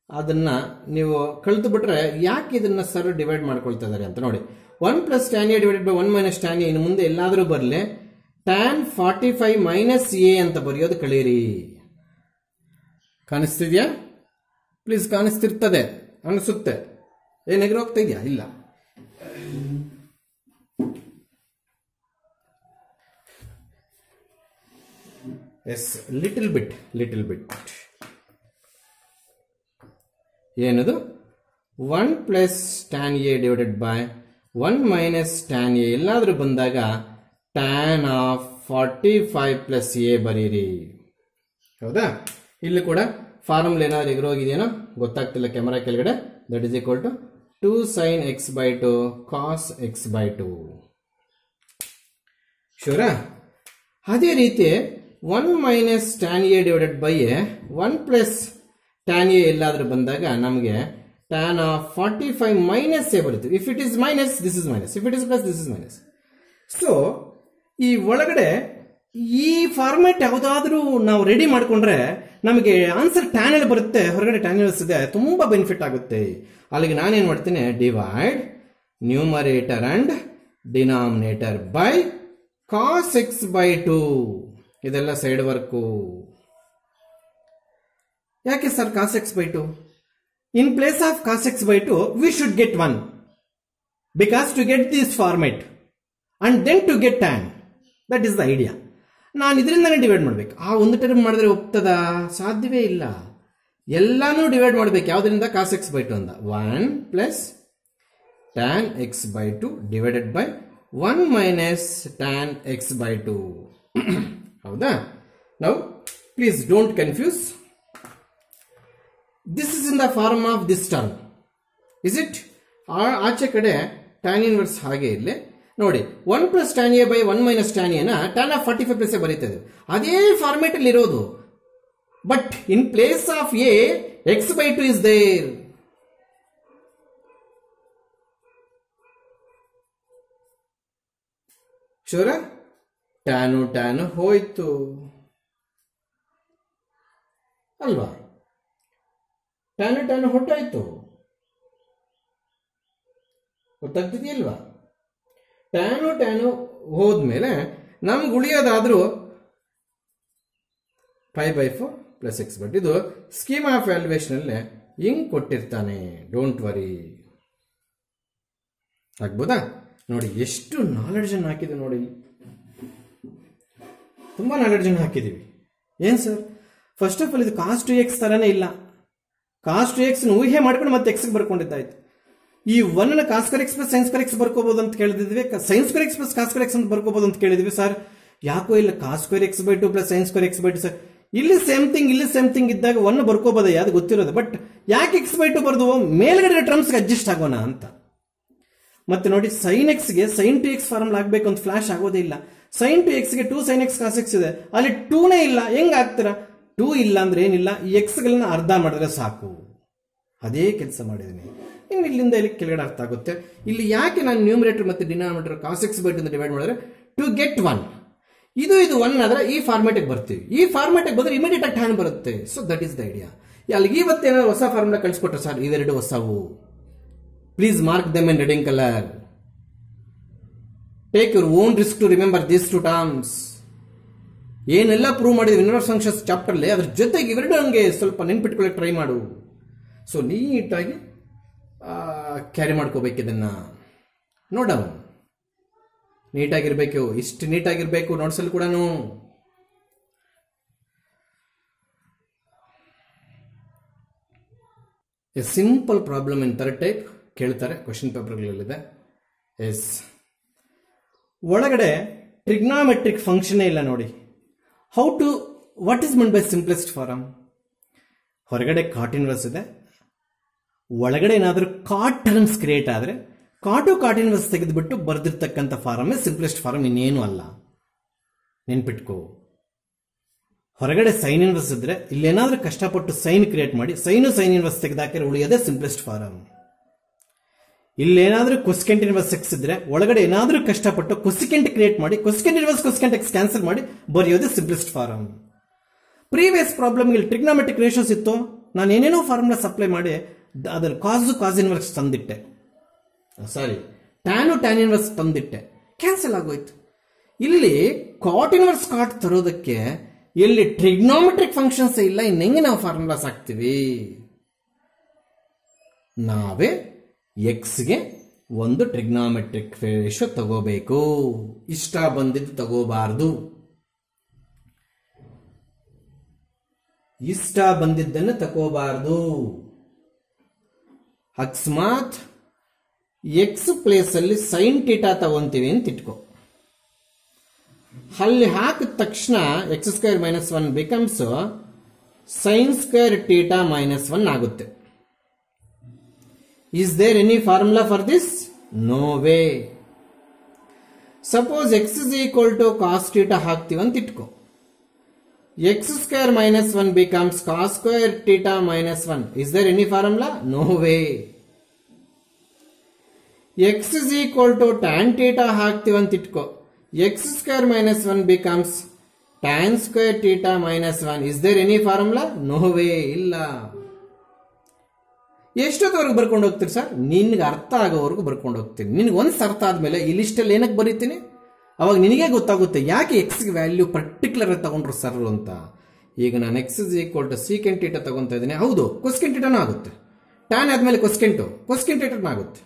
ಅದನ್ನ ನೀವು ಕಳೆದು ಬಿಟ್ರೆ ಯಾಕೆ ಇದನ್ನ ಸರ್ ಡಿವೈಡ್ ಮಾಡ್ಕೊಳ್ತಾ ಇದ್ದಾರೆ ಅಂತ ನೋಡಿ. 1 plus tan A divided by 1 minus tan A, ಇನ್ನು ಮುಂದೆ ಎಲ್ಲಾದರೂ ಬರಲಿ ಟ್ಯಾನ್ 45 ಮೈನಸ್ ಎ ಅಂತ ಬರೆಯೋದು ಕಳೀರಿ. ಕಾಣಿಸ್ತಿದ್ಯಾ? ಪ್ಲೀಸ್, ಕಾಣಿಸ್ತಿರ್ತದೆ ಅನಿಸುತ್ತೆ. ಏನೆಗರು ಹೋಗ್ತಾ ಇದೆಯಾ? ಇಲ್ಲ. ಎಸ್, ಲಿಟಲ್ ಬಿಟ್ ಏನದು? 1 plus tan A divided by 1 minus tan A ಎಲ್ಲಾದ್ರೂ ಬಂದಾಗ ಟ್ಯಾನ್ ಆಫ್ 45 ಪ್ಲಸ್ ಎ ಬರೀರಿ. ಹೌದಾ? ಇಲ್ಲಿ ಕೂಡ ಫಾರ್ಮುಲಾ ಏನಾದ್ರು ಎಗರೋಗಿದೆಯೇನೋ ಗೊತ್ತಾಗ್ತಿಲ್ಲ ಕ್ಯಾಮರಾ ಕೆಳಗಡೆ. That is equal to 2 sine x by two cos x by two. ಶೂರಾ? ಅದೇ ರೀತಿ 1 minus tan A divided by 1 plus tan A ಎಲ್ಲಾದ್ರೂ ಬಂದಾಗ ನಮಗೆ ಟ್ಯಾನ್ ಆಫ್ 45 ಮೈನಸ್ ಎ ಬರುತ್ತೆ. If it is minus, this is minus. If it is plus, this is minus. So ಈ ಒಳಗಡೆ ಈ ಫಾರ್ಮೆಟ್ ಯಾವುದಾದ್ರೂ ನಾವು ರೆಡಿ ಮಾಡ್ಕೊಂಡ್ರೆ ನಮಗೆ ಆನ್ಸರ್ ಟ್ಯಾನ್ ಎಲ್ ಬರುತ್ತೆ, ಹೊರಗಡೆ ಟ್ಯಾನ್ ಎಲ್ ಇದೆ, ತುಂಬಾ ಬೆನಿಫಿಟ್ ಆಗುತ್ತೆ. ಅಲ್ಲಿಗೆ ನಾನೇನ್ ಮಾಡ್ತೀನಿ, divide numerator and denominator by cos x by two. ಇದೆಲ್ಲ ಸೈಡ್ ವರ್ಕು. ಯಾಕೆ sir cos x by two? In place of cos x by two we should get 1, because to get this format and then to get tan. That is the idea. ನಾನು ಇದರಿಂದನೇ divide ಮಾಡ್ಬೇಕು. ಆ ಒಂದು term ಮಾಡಿದ್ರೆ ಒಪ್ತದ? ಸಾಧ್ಯವೇ ಇಲ್ಲ. ಎಲ್ಲಾನು divide ಮಾಡ್ಬೇಕು. ಯಾವ್ದರಿಂದ? ಕಾಸ್ ಎಕ್ಸ್ ಬೈ ಟು ಅಂದ 1 plus tan x by two divided by 1 minus tan x by two. ಹೌದಾ? Now please don't confuse. This is in the form of this term, is it? ಆಚೆ ಕಡೆ tan inverse ಹಾಗೆ ಇರಲಿ. ನೋಡಿ, 1 plus tan A by 1 minus tan ಎನ tan of 45 plus A ಬರೀತದೆ. ಅದೇ format ಅಲ್ಲಿ ಇರೋದು, but in place of A X by two is there. ಶೂರ? ಟ್ಯಾನು ಹೋಯ್ತು ಅಲ್ವಾ? ಟ್ಯಾನು ಹೊಟ್ಟಾಯ್ತು. ಗೊತ್ತಾಗ್ತಿದೆಯಲ್ವಾ? ಟ್ಯಾನು ಹೋದ್ಮೇಲೆ ನಮ್ಗೆ ಉಳಿಯೋದಾದ್ರೂ 5/4 ಪ್ಲಸ್ ಎಕ್ಸ್. ಬಟ್ ಇದು ಸ್ಕೀಮ್ ಆಫ್ ವ್ಯಾಲ್ಯೂಯೇಷನ್ ಅಲ್ಲೇ ಹಿಂಗ್ ಕೊಟ್ಟಿರ್ತಾನೆ, ಡೋಂಟ್ ವರಿ. ಆಗ್ಬೋದಾ? ನೋಡಿ ಎಷ್ಟು ನಾಲೆಡ್ಜ್ ಅನ್ನು ಹಾಕಿದ್ವಿ ನೋಡಿ, ತುಂಬಾ ನಾಲೆಡ್ಜ್ ಅನ್ನು ಹಾಕಿದೀವಿ. ಏನ್ ಸರ್, ಫಸ್ಟ್ ಆಫ್ ಆಲ್ ಇದು ಕಾಸ್ ಟು ಎಕ್ಸ್ ತರನೇ ಇಲ್ಲ. ಕಾಸ್ ಟು ಎಕ್ಸ್ ಊಹೆ ಮಾಡ್ಕೊಂಡು ಮತ್ತೆ ಎಕ್ಸ್ ಬರ್ಕೊಂಡಿದ್ದಾಯ್ತು. ಈ 1 cos square x plus sines square x ಬರ್ಕೋಬಹುದು ಅಂತ ಕೇಳಿದ್ವಿ, sines square x plus cos square x ಅಂತ ಬರ್ಕೋಬಹುದು ಅಂತ ಕೇಳಿದ್ವಿ. ಸರ್ ಯಾಕೋ ಇಲ್ಲ cos square x by two plus sines square x by two. Sir ಇಲ್ಲಿ ಸೇಮ್ ಥಿಂಗ್ ಇದ್ದಾಗ 1 ಬರ್ಕೋಬೋದ? ಯಾವ್ದು ಗೊತ್ತಿರೋದು, ಬಟ್ ಯಾಕೆ ಎಕ್ಸ್ ಬೈ ಟು ಬರ್ದು? ಮೇಲ್ಗಡೆ ಟರ್ಮ್ಸ್ಗೆ ಅಡ್ಜಸ್ಟ್ ಆಗೋಣ ಅಂತ. ಮತ್ತೆ ನೋಡಿ, ಸೈನ್ ಎಕ್ಸ್ಗೆ ಸೈನ್ ಟು ಎಕ್ಸ್ ಫಾರ್ಮುಲಾ ಆಗಬೇಕು ಅಂತ ಫ್ಲಾಶ್ ಆಗೋದೇ ಇಲ್ಲ. ಸೈನ್ ಟು ಎಕ್ಸ್ಗೆ 2 sin x cos x ಇದೆ, ಅಲ್ಲಿ 2ನೇ ಇಲ್ಲ, ಹೆಂಗ್ ಆಗ್ತೀರಾ? 2 ಇಲ್ಲ ಅಂದ್ರೆ ಏನಿಲ್ಲ, ಈ ಎಕ್ಸ್ಗಳನ್ನ ಅರ್ಧ ಮಾಡಿದ್ರೆ ಸಾಕು. ಅದೇ ಕೆಲಸ ಮಾಡಿದ್ದೀನಿ. ಇನ್ನು ಇಲ್ಲಿಂದ ಇಲ್ಲಿ ಕೆಳಗಡೆ ಅರ್ಥ ಆಗುತ್ತೆ. ಇಲ್ಲಿ ಯಾಕೆ ನಾನು ನ್ಯೂಮರೇಟರ್ ಮತ್ತೆ denominator cos x by 2 divide ಮಾಡಿದ್ರೆ ಟು ಗೆಟ್ 1. ಇದು 1 ಆದ್ರೆ ಈ ಫಾರ್ಮ್ಯಾಟಿಗೆ ಬರ್ತೀವಿ. ಈ ಫಾರ್ಮ್ಯಾಟಿಗೆ ಬಂದ್ರೆ ಇಮಿಡಿಯೇಟ್ ಆಗಿ ಟ್ಯಾನ್ ಬರುತ್ತೆ. So that is the idea. ಅಲ್ಲಿಗೆ ಇವತ್ತೇನಾದ್ರು ಹೊಸ ಫಾರ್ಮುಲಾ ಕಳಿಸ್ಕೊಟ್ರೆ ಸರ್ ಇವೆರಡು ಹೊಸವು, please mark them in red colour. Take your own risk to remember these 2 terms. ಏನೆಲ್ಲ ಪ್ರೂವ್ ಮಾಡಿದ್ವಿ ಇನ್ವರ್ಸ್ ಫಂಕ್ಷನ್ಸ್ ಚಾಪ್ಟರ್ ಅಲ್ಲಿ, ಅದ್ರ ಜೊತೆಗೆ ಇವೆರಡು ಹಂಗೆ ಸ್ವಲ್ಪ ನೆನ್ಪಿಟ್ಕೊಳ್ಳಕ್ಕೆ ಟ್ರೈ ಮಾಡು. ಸೊ ನೀಟಾಗಿ ಕ್ಯಾರಿ ಮಾಡ್ಕೋಬೇಕು ಇದನ್ನ. ನೋಡವ ನೀಟಾಗಿರ್ಬೇಕು, ಇಷ್ಟು ನೀಟಾಗಿರ್ಬೇಕು ನೋಟ್ಸಲ್ಲಿ ಕೂಡ. A simple problem in third type ಕೇಳ್ತಾರೆ, ಕ್ವಶನ್ ಪೇಪರ್ಗಳಲ್ಲಿದೆ. ಎಸ್, ಒಳಗಡೆ ಟ್ರಿಗ್ನಾಮೆಟ್ರಿಕ್ ಫಂಕ್ಷನ್ ಇಲ್ಲ ನೋಡಿ. What is mean by simplest form? ಹೊರಗಡೆ ಕಾಟ್ ಇನ್ವರ್ಸ್ ಇದೆ, ಒಳಗಡೆ ಏನಾದರೂ ಕಾಟ್ ಟರ್ಮ್ಸ್ ಕ್ರಿಯೇಟ್ ಆದರೆ ಕಾಟ್ ಇನ್ವರ್ಸ್ ತೆಗೆದುಬಿಟ್ಟು ಬರೆದಿರ್ತಕ್ಕಂಥ ಫಾರಮೇ ಸಿಂಪ್ಲೆಸ್ಟ್ ಫಾರಮ್, ಇನ್ನೇನು ಅಲ್ಲ. ನೆನ್ಪಿಟ್ಕೋ. ಹೊರಗಡೆ ಸೈನ್ ಇನ್ವರ್ಸ್ ಇದ್ರೆ ಇಲ್ಲೇನಾದ್ರೂ ಕಷ್ಟಪಟ್ಟು ಸೈನ್ ಕ್ರಿಯೇಟ್ ಮಾಡಿ ಸೈನ್ ಇನ್ವರ್ಸ್ ತೆಗೆದಾಕಿದ್ರೆ ಉಳಿಯೋದೇ ಸಿಂಪ್ಲೆಸ್ಟ್ ಫಾರಮ್. ಇಲ್ಲೇನಾದ್ರೂ ಕೊಸ್ಕೆಂಟ್ ಇನ್ವರ್ಸ್ ಎಕ್ಸ್ ಇದ್ರೆ ಒಳಗಡೆ ಏನಾದ್ರೂ ಕಷ್ಟಪಟ್ಟು ಕೊಸಿಕೆಂಟ್ ಕ್ರಿಯೇಟ್ ಮಾಡಿ cosecant inverse cosecant x cancel ಮಾಡಿ ಬರೆಯೋದೇ ಸಿಂಪ್ಲೆಸ್ಟ್ ಫಾರಮ್. ಪ್ರೀವಿಯಸ್ ಪ್ರಾಬ್ಲಮ್ ಇಲ್ಲಿ ಟ್ರಿಗ್ನಾಮೆಟ್ರಿಕ್ ರೇಷಿಯೋಸ್ ಇತ್ತು, ನಾನು ಏನೇನೋ ಫಾರ್ಮುಲಾ ಸಪ್ಲೈ ಮಾಡಿ ಅದರ ಕಾಸ್ ಇನ್ವರ್ಸ್ ತಂದಿಟ್ಟೆ, ಸಾರಿ ಟ್ಯಾನ್ ಇನ್ವರ್ಸ್ ತಂದಿಟ್ಟೆ, ಕ್ಯಾನ್ಸಲ್ ಆಗೋಯ್ತು. ಇಲ್ಲಿ ಕಾಟ್ ಇನ್ವರ್ಸ್ ಕಾಟ್ ತರೋದಕ್ಕೆ ಇಲ್ಲಿ ಟ್ರಿಗ್ನಾಮೆಟ್ರಿಕ್ ಫಂಕ್ಷನ್ಸ್ ಇಲ್ಲ, ಇನ್ನೆಂಗೆ ನಾವು ಫಾರ್ಮುಲಾಸ್ ಹಾಕ್ತಿವಿ? ನಾವೇ ಎಕ್ಸ್ಗೆ ಒಂದು ಟ್ರಿಗ್ನಾಮೆಟ್ರಿಕ್ ರೇಷಿಯೋ ತಗೋಬೇಕು, ಇಷ್ಟ ಬಂದಿದ್ದು ತಗೋಬಾರ್ದು, ಇಷ್ಟ ಬಂದಿದ್ದನ್ನು ತಗೋಬಾರ್ದು. ಅಕಸ್ಮಾತ್ ಎಕ್ಸ್ ಪ್ಲೇಸ್ ಅಲ್ಲಿ ಸೈನ್ ಟೀಟಾ ತಗೊಂತೀವಿ ಅಂತ ಇಟ್ಕೋ, ಅಲ್ಲಿ ಹಾಕಿದ ತಕ್ಷಣ x square minus 1 becomes sin square theta minus 1 ಆಗುತ್ತೆ. Is there any formula for this? No way. Suppose x is equal to cos theta ಹಾಕ್ತೀವಿ ಅಂತ ಇಟ್ಕೋ, x square minus 1 becomes cos square theta minus 1. Is there any formula? No way. X is equal to tan theta ಹಾಕ್ತೀವಿ ಅಂತ ಇಟ್ಕೋ, x square minus 1 becomes tan square theta minus 1. Is there any formula? No way, ಇಲ್ಲ. ಎಷ್ಟೊತ್ತವರೆಗೂ ಬರ್ಕೊಂಡು ಹೋಗ್ತೀರಿ sir? ನಿನ್ಗೆ ಅರ್ಥ ಆಗೋವರೆಗೂ ಬರ್ಕೊಂಡು ಹೋಗ್ತೀನಿ. ನಿನ್ಗೆ ಒಂದ್ಸ ಅರ್ಥ ಆದ್ಮೇಲೆ ಈ ಲಿಸ್ಟಲ್ಲಿ ಏನಕ್ಕೆ ಬರೀತೀನಿ, ಅವಾಗ ನಿನಗೆ ಗೊತ್ತಾಗುತ್ತೆ ಯಾಕೆ ಎಕ್ಸ್ಗೆ ವ್ಯಾಲ್ಯೂ ಪರ್ಟಿಕ್ಯುಲರ್ ತಗೊಂಡ್ರು ಸರ್ ಅಂತ. ಈಗ ನಾನು x is equal to secant theta ತಗೊಂತಾ ಇದ್ದೀನಿ, ಹೌದು ಕೊಸ್ಕೆಂಟ್ ಟೀಟಾನೂ ಆಗುತ್ತೆ, ಟ್ಯಾನ್ ಆದ್ಮೇಲೆ ಕೊಸ್ಕೆಂಟ್ ಟೀಟಾನೂ ಆಗುತ್ತೆ,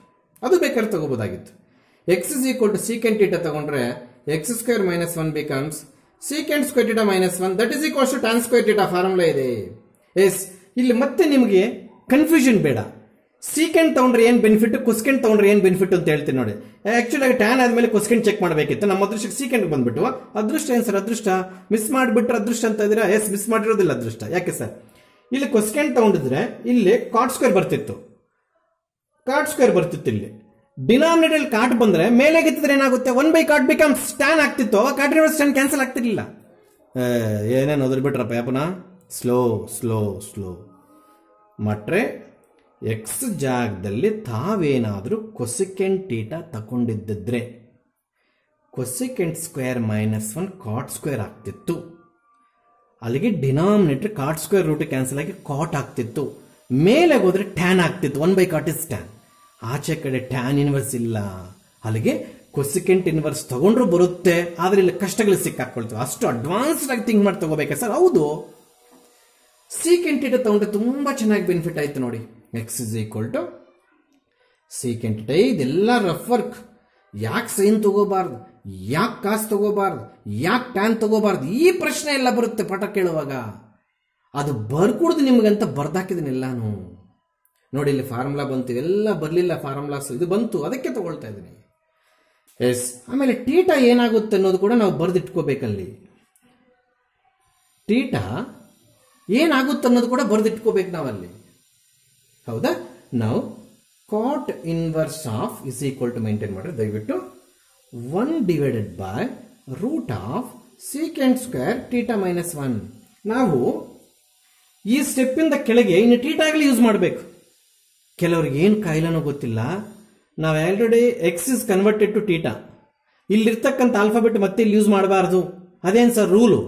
ಅದು ಬೇಕಾದ್ರೆ ತಗೋಬೋದಾಗಿತ್ತು. X is equal to secant theta ತಗೊಂಡ್ರೆ x square minus 1 becomes secant square theta minus 1 that is equals to tan square theta formula ಇದೆ. ಎಸ್, ಇಲ್ಲಿ ಮತ್ತೆ ನಿಮಗೆ ಕನ್ಫ್ಯೂಷನ್ ಬೇಡ. ಸೀಕೆಂಟ್ ತಗೊಂಡ್ರೆ ಏನ್ ಬೆನಿಫಿಟ್, ಕೊಸ್ಕೆಂಟ್ ತಗೊಂಡ್ರೆ ಏನ್ ಬೆನಿಫಿಟ್ ಅಂತ ಹೇಳ್ತೀನಿ ನೋಡಿ. ಆಕ್ಚುಲಿ ಆಗಿ ಟ್ಯಾನ್ ಆದ್ಮೇಲೆ ಕೊಸ್ಕೆಂಟ್ ಚೆಕ್ ಮಾಡಬೇಕಿತ್ತು, ನಮ್ಮ ಅದೃಷ್ಟಕ್ಕೆ ಸೀಕೆಂಟ್ ಬಂದ್ಬಿಟ್ಟು ಅದೃಷ್ಟ ಏನ್ ಸರ್? ಅದೃಷ್ಟ ಮಿಸ್ ಮಾಡಿಬಿಟ್ರೆ ಅದೃಷ್ಟ ಅಂತ ಇದ್ದೀರಾ? ಎಸ್, ಮಿಸ್ ಮಾಡಿರೋದಿಲ್ಲ ಅದೃಷ್ಟ. ಯಾಕೆ ಸರ್? ಇಲ್ಲಿ ಕೊಸ್ಕೆಂಟ್ ತಗೊಂಡಿದ್ರೆ ಇಲ್ಲಿ ಕಾಟ್ ಸ್ಕ್ವೇರ್ ಬರ್ತಿತ್ತು, ಇಲ್ಲಿ ಡಿನಾಮಿನೇಟರ್ ಕಾಟ್ ಬಂದ್ರೆ ಮೇಲೆ ಎತ್ತಿದ್ರೆ ಏನಾಗುತ್ತೆ? 1 ಬೈ ಕಾಟ್ ಬಿಕಮ್ಸ್ ಟ್ಯಾನ್ ಆಗ್ತಿತ್ತು, ಅವಾಗ ಕಾಟ್ ಇನ್ವರ್ಸ್ ಟ್ಯಾನ್ ಕ್ಯಾನ್ಸಲ್ ಆಗ್ತಿರ್ಲಿಲ್ಲ. ಏನೇನು ಓದ್ರಿ ಬಿಟ್ರಪ್ಪ ಯಾಪನ, ಸ್ಲೋ ಮಟ್ರೆ ಎಕ್ಸ್ ಜಾಗದಲ್ಲಿ ತಾವೇನಾದರೂ ಕೊಸಿಕೆಂಟ್ ಟೀಟಾ ತಗೊಂಡಿದ್ದರೆ cosecant square minus 1 cot square ಆಗ್ತಿತ್ತು, ಅಲ್ಲಿಗೆ denominator cot square root cancel ಆಗಿ ಕಾಟ್ ಆಗ್ತಿತ್ತು, ಮೇಲೆ ಹೋದ್ರೆ ಟ್ಯಾನ್ ಆಗ್ತಿತ್ತು, 1 ಬೈ ಕಾಟ್ ಇಸ್ ಟ್ಯಾನ್. ಆಚೆ ಕಡೆ ಟ್ಯಾನ್ ಇನ್ವರ್ಸ್ ಇಲ್ಲ, ಅಲ್ಲಿಗೆ ಕೊಸಿಕೆಂಟ್ ಇನ್ವರ್ಸ್ ತಗೊಂಡ್ರು ಬರುತ್ತೆ, ಆದ್ರೆ ಇಲ್ಲಿ ಕಷ್ಟಗಳು ಸಿಕ್ಕಾಕೊಳ್ತೀವಿ. ಅಷ್ಟು ಅಡ್ವಾನ್ಸ್ಡ್ ಆಗಿ ಥಿಂಕ್ ಮಾಡಿ ತಗೋಬೇಕಾ ಸರ್? ಹೌದು, ಸೀಕೆಂಟ್ ಟೀಟಾ ತಗೊಂಡ್ರೆ ತುಂಬಾ ಚೆನ್ನಾಗಿ ಬೆನಿಫಿಟ್ ಆಯ್ತು ನೋಡಿ. X is equal to secant theta, ಇದೆಲ್ಲ ರಫ್ ವರ್ಕ್. ಯಾಕೆ ಸೈನ್ ತಗೋಬಾರ್ದು, ಯಾಕೆ ಕಾಸ್ ತಗೋಬಾರ್ದು, ಯಾಕೆ ಟ್ಯಾನ್ ತಗೋಬಾರ್ದು, ಈ ಪ್ರಶ್ನೆ ಎಲ್ಲ ಬರುತ್ತೆ ಪಾಠ ಕೇಳುವಾಗ. ಅದು ಬರ್ಕೂಡ್ದು ನಿಮ್ಗಂತ ಬರ್ದಾಕಿದ್ದೀನಿ ಎಲ್ಲಾನು ನೋಡಿ. ಇಲ್ಲಿ ಫಾರ್ಮುಲಾ ಬಂತು, ಎಲ್ಲ ಬರಲಿಲ್ಲ ಫಾರ್ಮುಲಾಸ್, ಇದು ಬಂತು, ಅದಕ್ಕೆ ತಗೊಳ್ತಾ ಇದ್ದೀನಿ. ಎಸ್, ಆಮೇಲೆ ಟೀಟಾ ಏನಾಗುತ್ತೆ ಅನ್ನೋದು ಕೂಡ ನಾವು ಬರೆದಿಟ್ಕೋಬೇಕಲ್ಲಿ. ಟೀಟಾ ಏನಾಗುತ್ತೆ ಅನ್ನೋದು ಕೂಡ ಬರೆದಿಟ್ಕೋಬೇಕು ನಾವಲ್ಲಿ, ಹೌದಾ? ನಾವು cot inverse of is equal to maintain ಮಾಡಿದ್ರೆ ದಯವಿಟ್ಟು 1 divided by root of secant square theta minus 1. ನಾವು ಈ ಸ್ಟೆಪ್ಪಿಂದ ಕೆಳಗೆ ಇನ್ನು ಟೀಟಾಗಲಿ ಯೂಸ್ ಮಾಡಬೇಕು. ಕೆಲವ್ರಿಗೆ ಏನು ಕಾಯಿಲೆನೋ ಗೊತ್ತಿಲ್ಲ, ನಾವು already x is converted to theta, ಇಲ್ಲಿರ್ತಕ್ಕಂಥ ಆಲ್ಫಾಬೆಟ್ ಮತ್ತೆ ಇಲ್ಲಿ ಯೂಸ್ ಮಾಡಬಾರ್ದು. ಅದೇನು ಸರ್ ರೂಲು?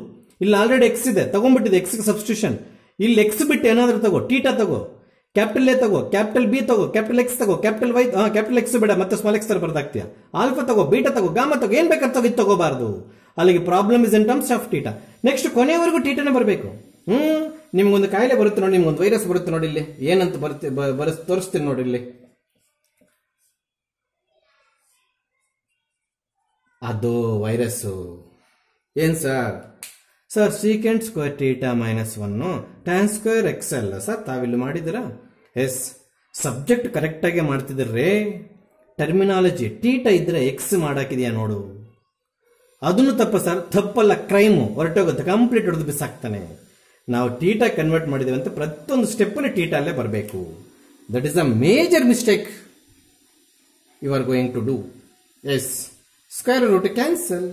ಇಲ್ಲಿ ಆಲ್ರೆಡಿ ಎಕ್ಸ್ ಇದೆ, ತಗೊಂಡ್ಬಿಟ್ಟಿದೆ, ಎಕ್ಸ್ಗೆ ಸಬ್ಸ್ಟಿಟ್ಯೂಷನ್. ಇಲ್ಲಿ ಎಕ್ಸ್ ಬಿಟ್ಟು ಏನಾದರೂ ತಗೋ, ಟೀಟಾ ತಗೋ, ಕ್ಯಾಪಿಟಲ್ ಎ ತಗೋ, ಕ್ಯಾಪಿಟಲ್ ಬಿ ತಗೋ, ಕ್ಯಾಪಿಟಲ್ ಎಕ್ಸ್ ತಗೋ, ಕ್ಯಾಪಿಟಲ್ ವೈ, ಕ್ಯಾಪಿಟಲ್ ಎಕ್ಸ್ ಬೇಡ, ಮತ್ತೆ ಸ್ಮಾಲ್ ಎಕ್ಸ್ ತರ ಬರ್ದಾಗ್ತೀಯ. ಆಲ್ಫಾ ತಗೋ, ಬೀಟಾ ತಗೋ, ಗಾಮಾ ತಗೋ, ಏನ್ ಬೇಕಾದ್ರೆ ತಗೋ, ಇದು ತಗೋಬಾರ್ದು. ಅಲ್ಲಿಗೆ problem is in terms of theta. Next ಕೊನೆಯವರೆಗೂ ಟೀಟಾನೇ ಬರಬೇಕು. ನಿಮ್ಗೊಂದು ಕಾಯಿಲೆ ಬರುತ್ತೆ ನೋಡಿ, ನಿಮ್ಗೊಂದು ವೈರಸ್ ಬರುತ್ತೆ ನೋಡಿ, ಇಲ್ಲಿ ಏನಂತ ಬರುತ್ತೆ ತೋರಿಸ್ತೀನಿ ನೋಡಿ. ಇಲ್ಲಿ ಅದು ವೈರಸ್ ಏನ್ sir? Sir secant square theta minus 1 tan square X ಅಲ್ಲ ಸರ್, ತಾವಿಲ್ಲಿ ಮಾಡಿದಿರಾ? ಎಸ್, ಸಬ್ಜೆಕ್ಟ್ ಕರೆಕ್ಟ್ ಆಗಿ ಮಾಡ್ತಿದ್ರಿ. ಟರ್ಮಿನಾಲಜಿ ಟೀಟಾ ಇದ್ರೆ ಎಕ್ಸ್ ಮಾಡಾಕಿದ್ಯಾ ನೋಡು, ಅದನ್ನು ತಪ್ಪ ಸರ್? ತಪ್ಪಲ್ಲ, ಕ್ರೈಮು. ಹೊರಟೋಗುತ್ತೆ, ಕಂಪ್ಲೀಟ್ ಹೊಡೆದು ಬಿಸಾಕ್ತಾನೆ. ನಾವು ಟೀಟಾ ಕನ್ವರ್ಟ್ ಮಾಡಿದೇವೆ ಅಂತ ಪ್ರತಿಯೊಂದು ಸ್ಟೆಪ್ಪಲ್ಲಿ ಟೀಟಾ ಅಲ್ಲೇ ಬರಬೇಕು. That is a major mistake you are going to do. Yes, square root cancel,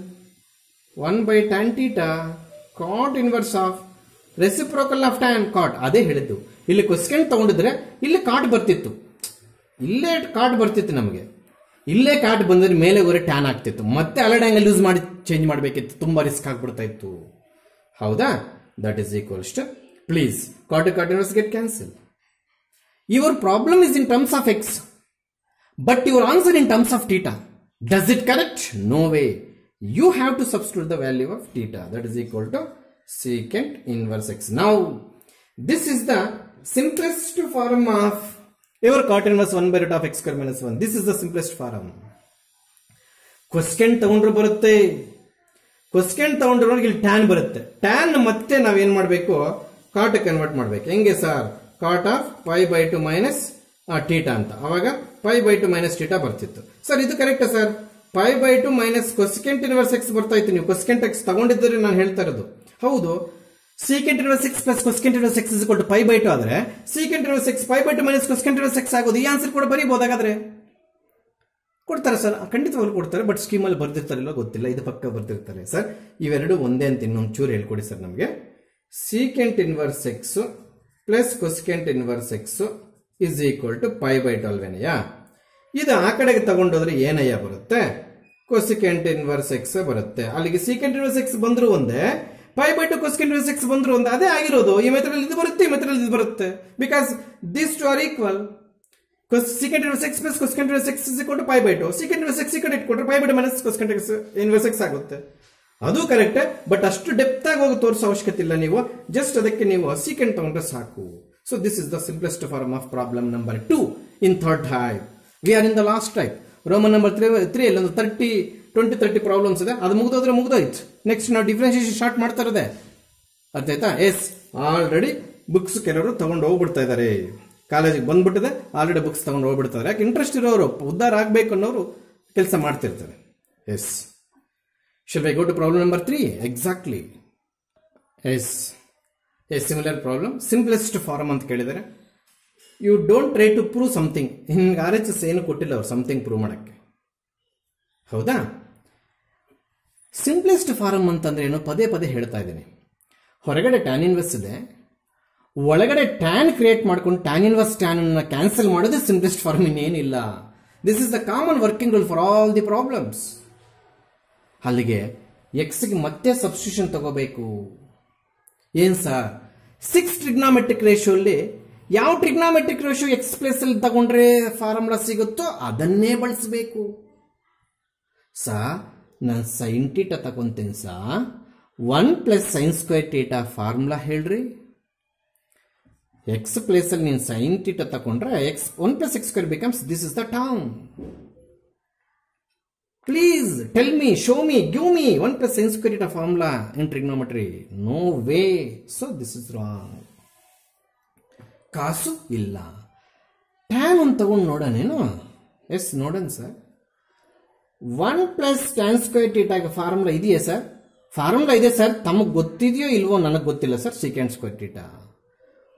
1 by tan theta cot inverse of reciprocal of tan cot. ಅದೇ ಹೇಳಿದ್ದು. ಇಲ್ಲಿ ಕೊಸ್ಕೆಂಟ್ ತಗೊಂಡಿದ್ರೆ ಇಲ್ಲಿ ಕಾಟ್ ಬರ್ತಿತ್ತು, ಇಲ್ಲೇ ಕಾಟ್ ಬರ್ತಿತ್ತು ನಮಗೆ. ಇಲ್ಲೇ ಕಾಟ್ ಬಂದ್ರೆ ಮೇಲೆ ಹೊರೆ ಟ್ಯಾನ್ ಆಗ್ತಿತ್ತು, ಮತ್ತೆ ಅಲರ್ಟ್ ಆಂಗಲ್ ಯೂಸ್ ಮಾಡಿ ಚೇಂಜ್ ಮಾಡಬೇಕಿತ್ತು, ತುಂಬಾ ರಿಸ್ಕ್ ಆಗ್ಬಿಡ್ತಾ ಇತ್ತು. ಹೌದಾ? That is equals to, please cot inverse get cancel. Your problem is in terms of x, but your answer in terms of theta. Does it correct? No way. You have to substitute the value of theta, that is equal to secant inverse x. Now, this is the simplest form of your cot inverse 1 by root of x square minus 1. This is the simplest form. Cosecant ತಗೊಂಡ್ರೆ ಬರುತ್ತೆ, cosecant ತಗೊಂಡ್ರೆ ಇಲ್ಲಿ tan ಬರುತ್ತೆ. tan ಮತ್ತೆ ನಾವೇನ್ ಮಾಡಬೇಕು? cot convert ಮಾಡಬೇಕು. ಹೆಂಗೆ sir? cot of pi by 2 minus theta ಅಂತ. ಅವಾಗ pi by 2 minus ಥೀಟಾ ಬರ್ತಿತ್ತು. ಸರ್ ಇದು ಕರೆಕ್ಟಾ sir? pi by 2 minus cosecant inverse x ಬರ್ತಾ ಇತ್ತು. ನೀವು cosecant x ತಗೊಂಡಿದ್ದರೆ ನಾನು ಹೇಳ್ತಾ ಇರೋದು. ಹೌದು, secant inverse x plus cosecant inverse x is equal to pi by 2 ಆದ್ರೆ secant inverse x pi by 2 minus cosecant inverse x ಆಗೋದು. ಈ ಆನ್ಸರ್ ಕೂಡ ಬರೀಬಹುದಾಗಾದ್ರೆ ಕೊಡ್ತಾರೆ ಸರ್, ಖಂಡಿತವಾಗ್ಲೂ ಕೊಡ್ತಾರೆ. ಬಟ್ ಸ್ಕೀಮಲ್ಲಿ ಬರ್ದಿರ್ತಾರಿಲ್ಲ ಗೊತ್ತಿಲ್ಲ, ಇದು ಪಕ್ಕ ಬರ್ದಿರ್ತಾರೆ. ಸರ್ ಇವೆರಡು ಒಂದೇ ಅಂತ ಇನ್ನೊಂದು ಚೂರು ಹೇಳ್ಕೊಡಿ ಸರ್ ನಮಗೆ. secant inverse x plus cosecant inverse x is equal to pi by 12 ಏನಯ್ಯ? ಇದು ಆ ಕಡೆಗೆ ತಗೊಂಡೋದ್ರೆ ಏನಯ್ಯ ಬರುತ್ತೆ? cosecant inverse x ಬರುತ್ತೆ. ಅಲ್ಲಿಗೆ secant inverse x ಬಂದ್ರು ಒಂದೇ, pi by 2 cosecant inverse x ಬಂದ್ರು ಒಂದೇ. ಅದೇ ಆಗಿರೋದು. ಈ ಮೆಥಡ್ ಇದು ಬರುತ್ತೆ, ಈ ಮೆಥಡ್ ಇದು ಬರುತ್ತೆ. Because these two are equal. secant inverse x plus cosecant inverse x is equal to pi by 2. secant inverse x ಈ ಕಡೆ ಇಟ್ಕೊಂಡ್ರೆ pi by 2 minus cosecant inverse x ಆಗುತ್ತೆ. ಅದು ಕರೆಕ್ಟ್, ಬಟ್ ಅಷ್ಟು ಡೆಪ್ತ್ ಆಗಿ ಹೋಗಿ ತೋರಿಸೋ ಅವಶ್ಯಕತೆ ಇಲ್ಲ. ನೀವು ಜಸ್ಟ್ ಅದಕ್ಕೆ ನೀವು secant ತಗೊಂಡ್ರೆ ಸಾಕು. So this is the simplest form of problem number 2 in third type. We are in the last type. Roman number 3 ಅಲ್ಲಿ ಒಂದು 20-30 ಪ್ರಾಬ್ಲಮ್ಸ್ ಇದೆ. ಅದು ಮುಗಿದೋದ್ರೆ ಮುಗಿದೋಯ್ತು. ನೆಕ್ಸ್ಟ್ ನಾವು ಡಿಫ್ರೆನ್ಸಿಯೇಷನ್ ಸ್ಟಾರ್ಟ್ ಮಾಡ್ತಾ ಇರೋದೆ. ಅರ್ಥ ಆಯ್ತಾ? ಎಸ್, ಆಲ್ರೆಡಿ ಬುಕ್ಸ್ ಕೆಲವರು ತಗೊಂಡು ಹೋಗ್ಬಿಡ್ತಾ ಇದ್ದಾರೆ. ಕಾಲೇಜಿಗೆ ಬಂದ್ಬಿಟ್ಟಿದೆ, ಆಲ್ರೆಡಿ ಬುಕ್ಸ್ ತಗೊಂಡು ಹೋಗ್ಬಿಡ್ತಾರೆ. ಯಾಕೆ? ಇಂಟ್ರೆಸ್ಟ್ ಇರೋರು, ಉದ್ಧಾರ ಆಗಬೇಕು ಅನ್ನೋರು ಕೆಲಸ ಮಾಡ್ತಿರ್ತಾರೆ. Yes, shall we go to problem number 3? Exactly. Yes, a similar problem, simplest form ಅಂತ ಕೇಳಿದರೆ, you don't try to prove something. ಹಿಂಗೆ RHS ಏನು ಕೊಟ್ಟಿಲ್ಲ ಅವ್ರು ಸಮಥಿಂಗ್ ಪ್ರೂವ್ ಮಾಡಕ್ಕೆ. ಹೌದಾ? ಸಿಂಪ್ಲೆಸ್ಟ್ ಫಾರಮ್ ಅಂತಂದ್ರೆ ಏನು? ಪದೇ ಪದೇ ಹೇಳ್ತಾ ಇದ್ದೀನಿ. ಹೊರಗಡೆ ಟ್ಯಾನ್ ಇನ್ವೆಸ್ ಇದೆ, ಒಳಗಡೆ ಟ್ಯಾನ್ ಕ್ರಿಯೇಟ್ ಮಾಡ್ಕೊಂಡು ಟ್ಯಾನ್ ಇನ್ವೆಸ್ ಟ್ಯಾನ್ ಅನ್ನ ಕ್ಯಾನ್ಸಲ್ ಮಾಡೋದು ಸಿಂಪ್ಲೆಸ್ಟ್ ಫಾರ್ಮ್, ಇನ್ನೇನಿಲ್ಲ. This is the common working rule for all the problems. ಅಲ್ಲಿಗೆ ಎಕ್ಸ್ಗೆ ಮತ್ತೆ ಸಬ್ಸ್ಟಿಟ್ಯೂಷನ್ ತಗೋಬೇಕು. ಏನ್ ಸರ್? 6 ಟ್ರಿಗ್ನಾಮೆಟ್ರಿಕ್ ರೇಷಿಯೋಲ್ಲಿ ಯಾವ ಟ್ರಿಗ್ನಾಮೆಟ್ರಿಕ್ ರೇಷಿಯೋ ಎಕ್ಸ್ ಪ್ಲೇಸ್ ಅಲ್ಲಿ ತಗೊಂಡ್ರೆ ಫಾರ್ಮುಲಾ ಸಿಗುತ್ತೋ ಅದನ್ನೇ ಬಳಸಬೇಕು. ನಾನು ಸೈನ್ ಟೀಟಾ ತಗೊಂತೀನಿ. 1 + sin ಸ್ಕ್ವೇರ್ ಟೀಟಾ ಫಾರ್ಮುಲಾ ಹೇಳ್ರಿ. ಎಕ್ಸ್ ಪ್ಲೇಸ್ ಅಲ್ಲಿ ನೀನು ಸೈನ್ ಟೀಟಾ ತಗೊಂಡ್ರೆ 1 + x² becomes this is the term. Please tell me, show me, give me 1 + sin square theta formula in trigonometry. No way. So this is wrong. ಕಾಸು ಇಲ್ಲ. Tan ಒಂದು ತಗೊಂಡು ನೋಡೋಣೇನು? Yes, ನೋಡೋಣ sir. 1 + tan square ಥೀಟಾಗೆ formula ಇದೆಯಾ sir? Formula ಇದೆ sir. ತಮಗೆ ಗೊತ್ತಿದೆಯೋ ಇಲ್ವೋ ನನಗೆ ಗೊತ್ತಿಲ್ಲ ಸರ್. secant square theta.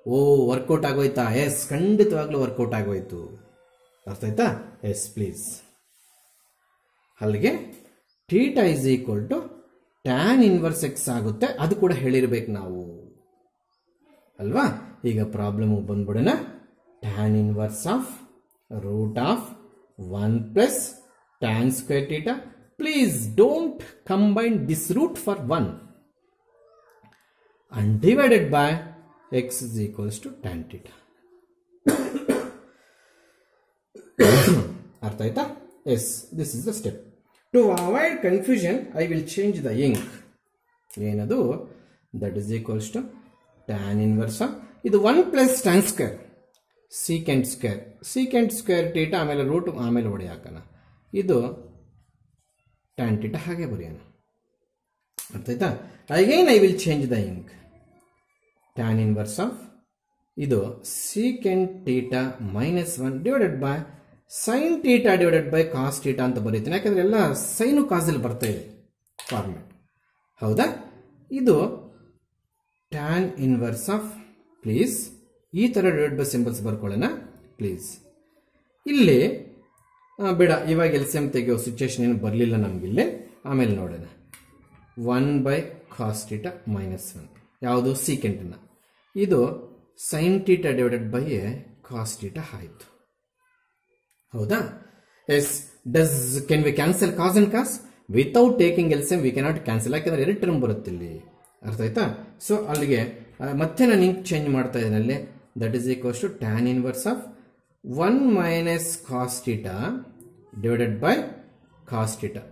ಓ, ವರ್ಕೌಟ್ ಆಗೋಯ್ತಾ? ಎಸ್, ಖಂಡಿತವಾಗ್ಲೂ ವರ್ಕೌಟ್ ಆಗೋಯ್ತು. ಅರ್ಥ ಆಯ್ತಾ? Yes, please. ಅಲ್ಲಿಗೆ theta is equal to tan inverse x ಆಗುತ್ತೆ, ಅದು ಕೂಡ ಹೇಳಿರ್ಬೇಕು ನಾವು ಅಲ್ವಾ. ಈಗ ಪ್ರಾಬ್ಲಮ್ ಬಂದ್ಬಿಡೋಣ. Tan inverse of root of 1 plus tan square theta. Please don't combine this root for 1 and divided by x is equals to tan theta. ಅರ್ಥ ಆಯ್ತಾ? Yes, this is the step. To avoid confusion, I will change the ink. ಏನದು? That is equals to tan inverse of ಇದು 1 plus tan square secant square theta ಆಮೇಲೆ root ಆಮೇಲೆ ಹೊಡೆ ಹಾಕೋಣ. ಇದು tan theta ಹಾಗೆ ಬರೆಯೋಣ. ಅರ್ಥ ಆಯ್ತಾ? Again I will change the ink. tan inverse of ಇದು secant theta minus 1 divided by sin theta divided by cos theta ಅಂತ ಬರೀತೀನಿ. ಯಾಕಂದ್ರೆ ಎಲ್ಲ ಸೈನು ಕಾಸಲ್ಲಿ ಬರ್ತಾ ಇದೆ ಫಾರ್ಮೆಟ್. ಹೌದಾ? ಇದು tan inverse of, ಪ್ಲೀಸ್ ಈ ಥರ ಡಿವೈಡ್ ಬೈ ಸಿಂಬಲ್ಸ್ ಬರ್ಕೊಳ್ಳೋಣ ಪ್ಲೀಸ್. ಇಲ್ಲಿ ಬೇಡ, ಇವಾಗ LCM ತೆಗೆಯೋ ಸಿಚುಯೇಷನ್ ಏನು ಬರಲಿಲ್ಲ ನಮಗಿಲ್ಲಿ, ಆಮೇಲೆ ನೋಡೋಣ. 1 by cos theta minus 1 ಯಾವುದು? ಸೀಕೆಂಟನ್ನ. ಇದು sin theta divided by cos theta ಆಯಿತು. ಹೌದಾ? Yes. Can we cancel cos and cos? Without taking LCM we cannot cancel, ಯಾಕಂದ್ರೆ 2 ಟರ್ಮ್ ಬರುತ್ತೆ ಇಲ್ಲಿ. ಅರ್ಥ ಆಯ್ತಾ? ಸೊ ಅಲ್ಲಿಗೆ ಮತ್ತೆ ನಾನು ಇಂಕ್ ಚೇಂಜ್ ಮಾಡ್ತಾ ಇದ್ದೀನಿ ಅಲ್ಲಿ. That is equals to tan inverse of 1 minus cos theta divided by cos theta.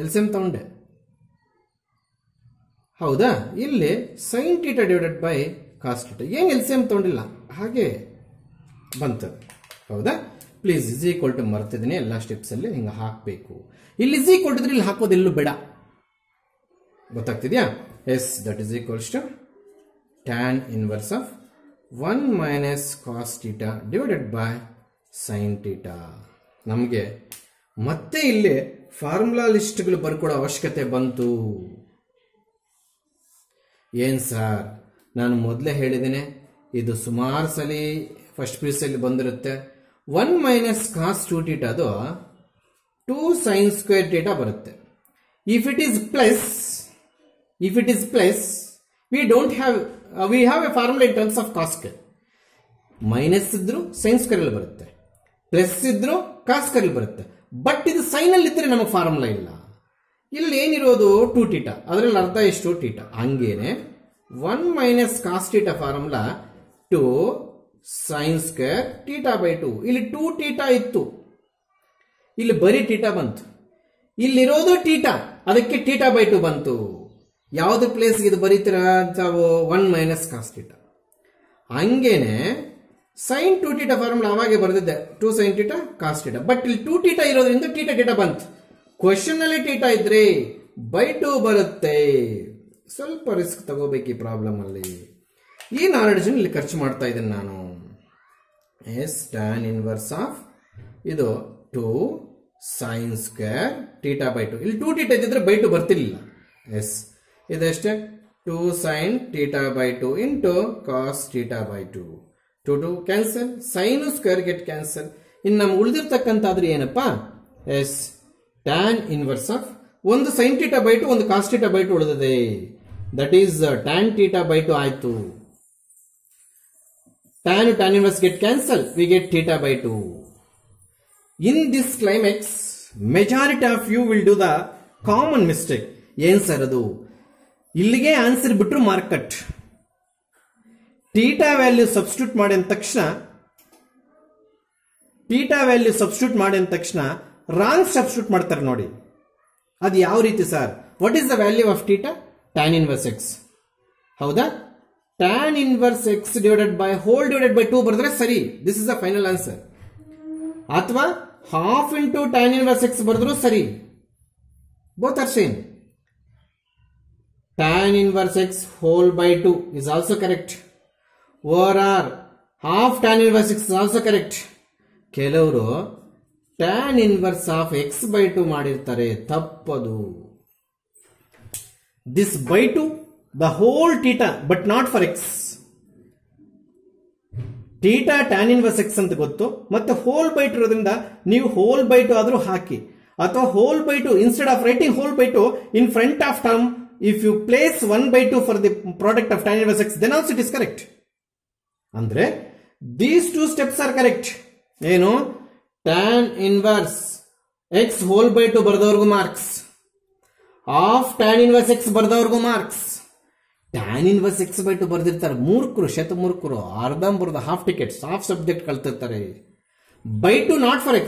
LCM ತಗೊಂಡೆ. ಹೌದಾ? ಇಲ್ಲಿ sin theta divided by cos theta. ಏನು LCM ತಗೊಂಡಿಲ್ಲ, ಹಾಗೆ ಬಂತು. ಹೌದಾ? ಪ್ಲೀಸ್ ಇಸ್ ಈಕ್ವಲ್ ಟು ಮರ್ತಿದ್ದೀನಿ, ಎಲ್ಲ ಸ್ಟೆಪ್ಸ್ ಅಲ್ಲಿ ಹಿಂಗೆ ಹಾಕಬೇಕು. ಇಲ್ಲಿ ಇಸ್ ಈಕ್ವಲ್ ಟು ಇಲ್ಲಿ ಹಾಕೋದೆಲ್ಲೂ ಬೇಡ. ಗೊತ್ತಾಗ್ತಿದ್ಯಾ? Yes. That is equals to tan inverse of 1 minus cos theta divided by sin theta. ನಮಗೆ ಮತ್ತೆ ಇಲ್ಲಿ ಫಾರ್ಮುಲಾ ಲಿಸ್ಟ್ಗಳು ಬರ್ಕೊಡೋ ಅವಶ್ಯಕತೆ ಬಂತು. ಏನ್ ಸರ್, ನಾನು ಮೊದಲೇ ಹೇಳಿದ್ದೇನೆ, ಇದು ಸುಮಾರು ಸಲ ಫಸ್ಟ್ PUC ಬಂದಿರುತ್ತೆ. 1 minus cos 2 theta ಅದು 2 sin square theta ಬರುತ್ತೆ. If it is plus we have a formula in terms of cos square. Minus ಇದ್ರು sin square ಅಲ್ಲಿ ಬರುತ್ತೆ, ಪ್ಲಸ್ ಇದ್ರು cos square ಅಲ್ಲಿ ಬರುತ್ತೆ. ಬಟ್ ಇದು ಸೈನ್ ಅಲ್ಲಿ ಇದ್ರೆ ನಮಗೆ ಫಾರ್ಮುಲಾ ಇಲ್ಲ. ಇಲ್ಲಿ ಏನಿರೋದು 2 theta, ಅದರಲ್ಲಿ ಅರ್ಧ ಎಷ್ಟು theta. ಹಂಗೇನೆ 1 minus cos theta formula 2 sin square theta by 2. ಇಲ್ಲಿ 2 theta ಇತ್ತು, ಇಲ್ಲಿ ಬರೀ theta ಬಂತು. ಇಲ್ಲಿರೋದು theta, ಅದಕ್ಕೆ theta by 2 ಬಂತು. ಯಾವ್ದು ಪ್ಲೇಸ್ ಇದು ಬರೀತೀರಾ? 1 minus cos theta. ಹಂಗೇನೆ sin 2 theta ಫಾರ್ಮುಲಾ ಅವಾಗೆ ಬರೆದಿದ್ದೆ, 2 sin theta cos theta. But ಇಲ್ಲಿ 2 theta ಇರೋದ್ರಿಂದ theta ಬಂತು. ಕ್ವೆಶ್ಚನ್ ಅಲ್ಲಿ theta ಇದ್ರೆ by 2 ಬರುತ್ತೆ. ಸ್ವಲ್ಪ ರಿಸ್ಕ್ ತಗೋಬೇಕು ಈ ಪ್ರಾಬ್ಲಮ್ ಅಲ್ಲಿ. ಈ ನಾಲೆಡ್ಜ್ ಇಲ್ಲಿ ಖರ್ಚು ಮಾಡ್ತಾ ಇದ್ದೇನೆ ನಾನು. ಎಸ್. tan ಇನ್ವರ್ಸ್ ಆಫ್ ಇದು 2 sin square theta by 2. ಇಲ್ಲಿ 2 theta ಇದ್ದಿದ್ರೆ by 2 ಬರ್ತಿರ್ಲಿಲ್ಲ. S. ಇದಷ್ಟೇ 2 sin theta by 2 into cos theta by 2. 2 cancel, sin square get cancel. ಇನ್ನು ನಮ್ಗೆ ಉಳಿದಿರ್ತಕ್ಕಂಥಾದ್ರೆ ಏನಪ್ಪಾ? ಎಸ್. tan ಇನ್ವರ್ಸ್ ಆಫ್ ಒಂದು sin theta by 2 ಒಂದು cos theta by 2 ಉಳಿದಿದೆ. That is tan theta by 2 ಆಯ್ತು. tan inverse get cancel, we get theta by 2. In this climax, majority of you will do the common mistake. ಏನ್ ಸರ್ ಅದು? ಇಲ್ಲಿಗೆ answer ಬಿಟ್ರು mark cut. Theta value substitute ಮಾಡಿದ ತಕ್ಷಣ wrong substitute ಮಾಡ್ತಾರೆ ನೋಡಿ. ಅದು ಯಾವ ರೀತಿ ಸರ್? What is the value of theta? tan inverse x. ಹೌದಾ? tan inverse x divided by whole divided by 2 ಬರೆದ್ರೆ ಸರಿ, this is the final answer. ಅಥವಾ half into tan inverse x ಬರೆದ್ರು ಸರಿ, both are same. tan inverse x whole by 2 is also correct. Or half tan inverse x is also correct. ಕೆಲವರು tan inverse of x by 2 ಮಾಡಿರ್ತಾರೆ, ತಪ್ಪದು. This by 2, the whole theta but not for x. theta tan inverse x ಅಂತ ಗೊತ್ತು, ಮತ್ತೆ whole by 2 ಇರೋದ್ರಿಂದ ನೀವು whole by 2 ಆದ್ರೂ ಹಾಕಿ, ಅಥವಾ whole by 2 instead of writing whole by 2 in front of term if you place 1/2 for the product of tan inverse x, then also it is correct. Andre these two steps are correct. ಏನು tan inverse x whole by 2 ಬರೆದವ್ರಿಗೂ marks, half tan inverse x ಬರೆದವ್ರಿಗೂ marks. tan inverse x by 2 ಬರೆದಿರ್ತಾರೆ ಮೂರ್ಖರು, ಶತಮೂರ್ಖರು, ಅರ್ಧಂಬರ್ಧ half tickets, half subject ಕಳ್ತಿರ್ತಾರೆ. by 2 not for x,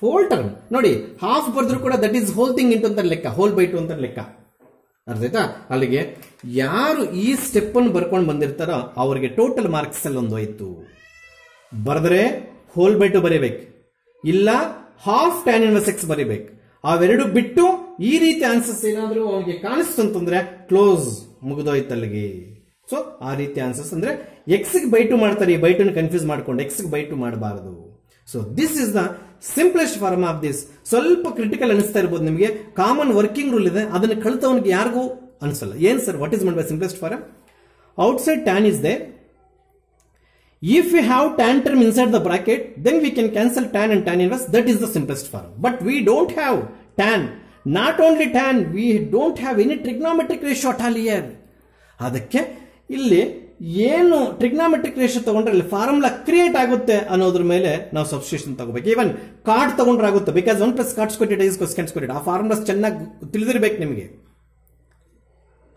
whole term ನೋಡಿ, half ಬರೆದ್ರು ಕೂಡ that is whole thing into ಅಂತ ಲೆಕ್ಕ, ಹೋಲ್ by 2 ಅಂತ ಲೆಕ್ಕ. ಅರ್ಥ ಆಯ್ತಾ? ಅಲ್ಲಿಗೆ ಯಾರು ಈ ಸ್ಟೆಪ್ ಅನ್ನು ಬರ್ಕೊಂಡು ಬಂದಿರ್ತಾರೋ ಅವರಿಗೆ ಟೋಟಲ್ ಮಾರ್ಕ್ಸ್ ಅಲ್ಲಿ ಒಂದು ಹೋಯ್ತು. ಬರೆದ್ರೆ ಹೋಲ್ by 2 ಬರೀಬೇಕು, ಇಲ್ಲ ಹಾಫ್ tan inverse x ಬರೀಬೇಕು. ಅವೆರಡು ಬಿಟ್ಟು ಈ ರೀತಿ ಆನ್ಸರ್ಸ್ ಏನಾದರೂ ಅವನಿಗೆ ಕಾಣಿಸ್ತು ಅಂತಂದ್ರೆ ಕ್ಲೋಸ್, ಮುಗಿದೋಯ್ತು ಅಲ್ಲಿಗೆ. ಸೊ ಆ ರೀತಿ ಆನ್ಸರ್ಸ್ ಅಂದ್ರೆ ಎಕ್ಸ್ by 2 ಮಾಡ್ತಾರೆ, ಈ by 2 ಕನ್ಫ್ಯೂಸ್ ಮಾಡ್ಕೊಂಡು ಎಕ್ಸ್ by 2 ಮಾಡಬಾರದು. So this is the simplest form of this. ಸ್ವಲ್ಪ ಕ್ರಿಟಿಕಲ್ ಅನಿಸ್ತಾ ಇರ್ಬೋದು ನಿಮಗೆ, ಕಾಮನ್ ವರ್ಕಿಂಗ್ ರೂಲ್ ಇದೆ, ಅದನ್ನು ಕಲಿತವನಿಗೆ ಯಾರಿಗೂ ಅನ್ಸಲ್ಲ. ಏನ್ sir, what is mean by simplest form? Outside tan is there. If we have tan term inside the bracket, then we can cancel tan and tan inverse. That is the simplest form. But we don't have tan. Not only tan, we don't have any trigonometric ratio at all here. ಅದಕ್ಕೆ ಇಲ್ಲಿ ಏನು trigonometric ratio ತಗೊಂಡ್ರೆ ಇಲ್ಲಿ formula create ಆಗುತ್ತೆ ಅನ್ನೋದ್ರ ಮೇಲೆ ನಾವು substitution ತಗೋಬೇಕು. ಈವನ್ ಕಾರ್ಡ್ ತಗೊಂಡ್ರೆ ಆಗುತ್ತೆ, because 1 + cot squared is cosecant squared. ಆ ಫಾರ್ಮುಲಾಸ್ ಚೆನ್ನಾಗಿ ತಿಳಿದಿರ್ಬೇಕು ನಿಮಗೆ.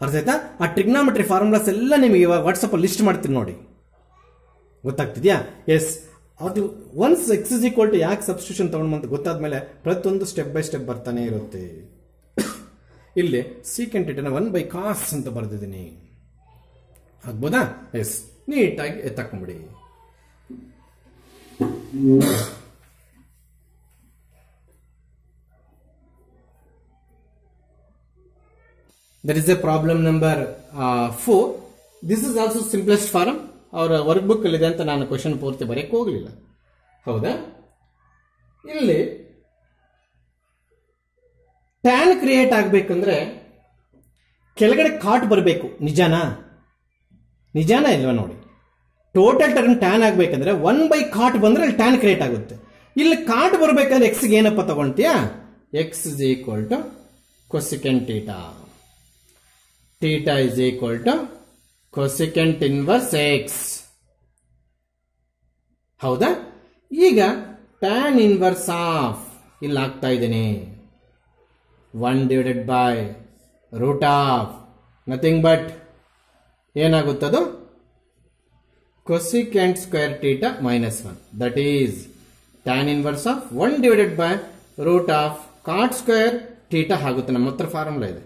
ಅರ್ಥ ಆಯ್ತಾ? ಆ ಟ್ರಿಗ್ನಾಮೆಟ್ರಿ ಫಾರ್ಮುಲಾಸ್ ಎಲ್ಲ ನಿಮಗೆ ಇವಾಗ ವಾಟ್ಸಪ್ ಅಲ್ಲಿ ಲಿಸ್ಟ್ ಮಾಡ್ತೀನಿ ನೋಡಿ, ಗೊತ್ತಾಗ್ತಿದ್ಯಾ? ಎಸ್, ಅದು once x is equal to ಯಾಕೆ ಸಬ್ಸ್ಟಿಟ್ಯೂಷನ್ ತಗೊಂಡು ಅಂತ ಗೊತ್ತಾದ್ಮೇಲೆ ಪ್ರತಿಯೊಂದು ಸ್ಟೆಪ್ ಬೈ ಸ್ಟೆಪ್ ಬರ್ತಾನೆ ಇರುತ್ತೆ. ಇಲ್ಲಿ ಸೀಕೆಂಟ್ ಥೀಟಾನ 1/cos ಅಂತ ಬರೆದಿದ್ದೀನಿ, ಆಗ್ಬೋದಾ? ಎಸ್, ನೀಟಾಗಿ ಎತ್ತಾಕೊಂಬಿಡಿ. That is a problem number 4. This is also simplest form. ಅವರ ವರ್ಕ್ ಬುಕ್ ಅಲ್ಲಿ ಇದೆ ಅಂತ ನಾನು ಕ್ವಶನ್ ಪೂರ್ತಿ ಬರೆಯಕ್ಕೆ ಹೋಗಲಿಲ್ಲ, ಹೌದಾ? ಇಲ್ಲಿ ಟ್ಯಾನ್ ಕ್ರಿಯೇಟ್ ಆಗಬೇಕಂದ್ರೆ ಕೆಳಗಡೆ ಕಾಟ್ ಬರಬೇಕು. ನಿಜಾನಾ ಇಲ್ವಾ ನೋಡಿ? ಟೋಟಲ್ ಟರ್ಮ್ ಟ್ಯಾನ್ ಆಗಬೇಕಂದ್ರೆ 1/cot ಬಂದ್ರೆ ಅಲ್ಲಿ ಟ್ಯಾನ್ ಕ್ರಿಯೇಟ್ ಆಗುತ್ತೆ. ಇಲ್ಲಿ ಕಾಟ್ ಬರಬೇಕಂದ್ರೆ ಎಕ್ಸ್ಗೆ ಏನಪ್ಪ ತಗೊಂತೀಯಾ? X is equal to cosecant theta, theta is equal to cosecant inverse x, ಹೌದಾ? ಈಗ ಟ್ಯಾನ್ ಇನ್ವರ್ಸ್ ಆಫ್ ಇಲ್ಲಿ ಹಾಕ್ತಾ ಇದ್ದೀನಿ 1/√, ನಥಿಂಗ್ ಬಟ್ ಏನಾಗುತ್ತದು? Cosecant square theta -1. That is tan inverse of 1/√cot square theta ಆಗುತ್ತೆ. ನಮ್ಮ ಹತ್ರ ಫಾರ್ಮುಲಾ ಇದೆ.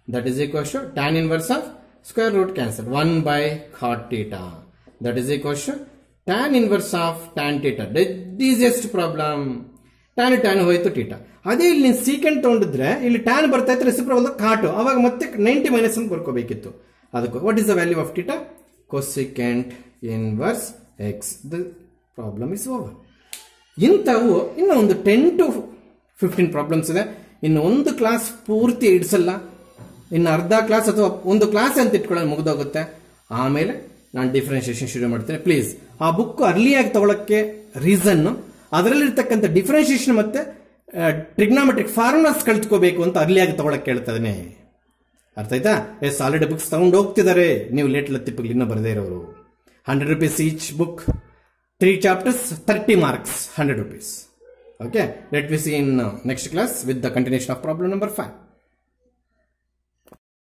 That is equals to tan inverse of square root cancel 1/cot theta, that is equal to tan inverse of tan theta. The easiest problem. tan ಹೋಯ್ತು theta. ಅದೇ ಇಲ್ಲಿ secant ತಗೊಂಡಿದ್ರೆ ಇಲ್ಲಿ tan ಬರ್ತಾ ಇತ್ತು, ರೆಸಿಪ್ರೋಕಲ್ ಕಾಟ್, ಅವಾಗ ಮತ್ತೆ 90 - ಅಂತ ಬರ್ಕೋಬೇಕಿತ್ತು. ಅದಕ್ಕೆ what is the value of theta? cosecant inverse x. The problem is over. ಇಂಥವು ಇನ್ನು ಒಂದು 10 to 15 ಪ್ರಾಬ್ಲಮ್ಸ್ ಇದೆ. ಇನ್ನು ಒಂದು ಕ್ಲಾಸ್ ಪೂರ್ತಿ ಇಡಿಸಲ್ಲ, ಇನ್ನು ಅರ್ಧ ಕ್ಲಾಸ್ ಅಥವಾ ಒಂದು ಕ್ಲಾಸ್ ಅಂತ ಇಟ್ಕೊಳ್ಳೋದು ಮುಗಿದೋಗುತ್ತೆ. ಆಮೇಲೆ ನಾನು ಡಿಫ್ರೆನ್ಶಿಯೇಷನ್ ಶುರು ಮಾಡ್ತೇನೆ. ಪ್ಲೀಸ್ ಆ ಬುಕ್ ಅರ್ಲಿಯಾಗಿ ತಗೊಳಕ್ಕೆ ರೀಸನ್ ಅದರಲ್ಲಿರ್ತಕ್ಕಂಥ ಡಿಫ್ರೆನ್ಶಿಯೇಷನ್ ಮತ್ತೆ ಟ್ರಿಗ್ನಾಮೆಟ್ರಿಕ್ ಫಾರ್ಮುಲಾಸ್ ಕಲ್ತ್ಕೋಬೇಕು ಅಂತ ಅರ್ಲಿಯಾಗಿ ತಗೊಳಕ್ಕೆ ಹೇಳ್ತಾ ಇದ್ದೇನೆ. ಅರ್ಥ ಆಯ್ತಾ? ಎಸ್, ಆಲ್ರೆಡಿ ಬುಕ್ಸ್ ತಗೊಂಡು ಹೋಗ್ತಿದ್ದಾರೆ. ನೀವು ಲೇಟ್ ಲತ್ತಿಪ್ಪಗಳು ಇನ್ನೂ ಬರದೇ ಇರೋರು. 100 rupees each book, 3 chapters, 30 marks, 100 rupees. Okay, let me see in next class with the continuation of problem number 5.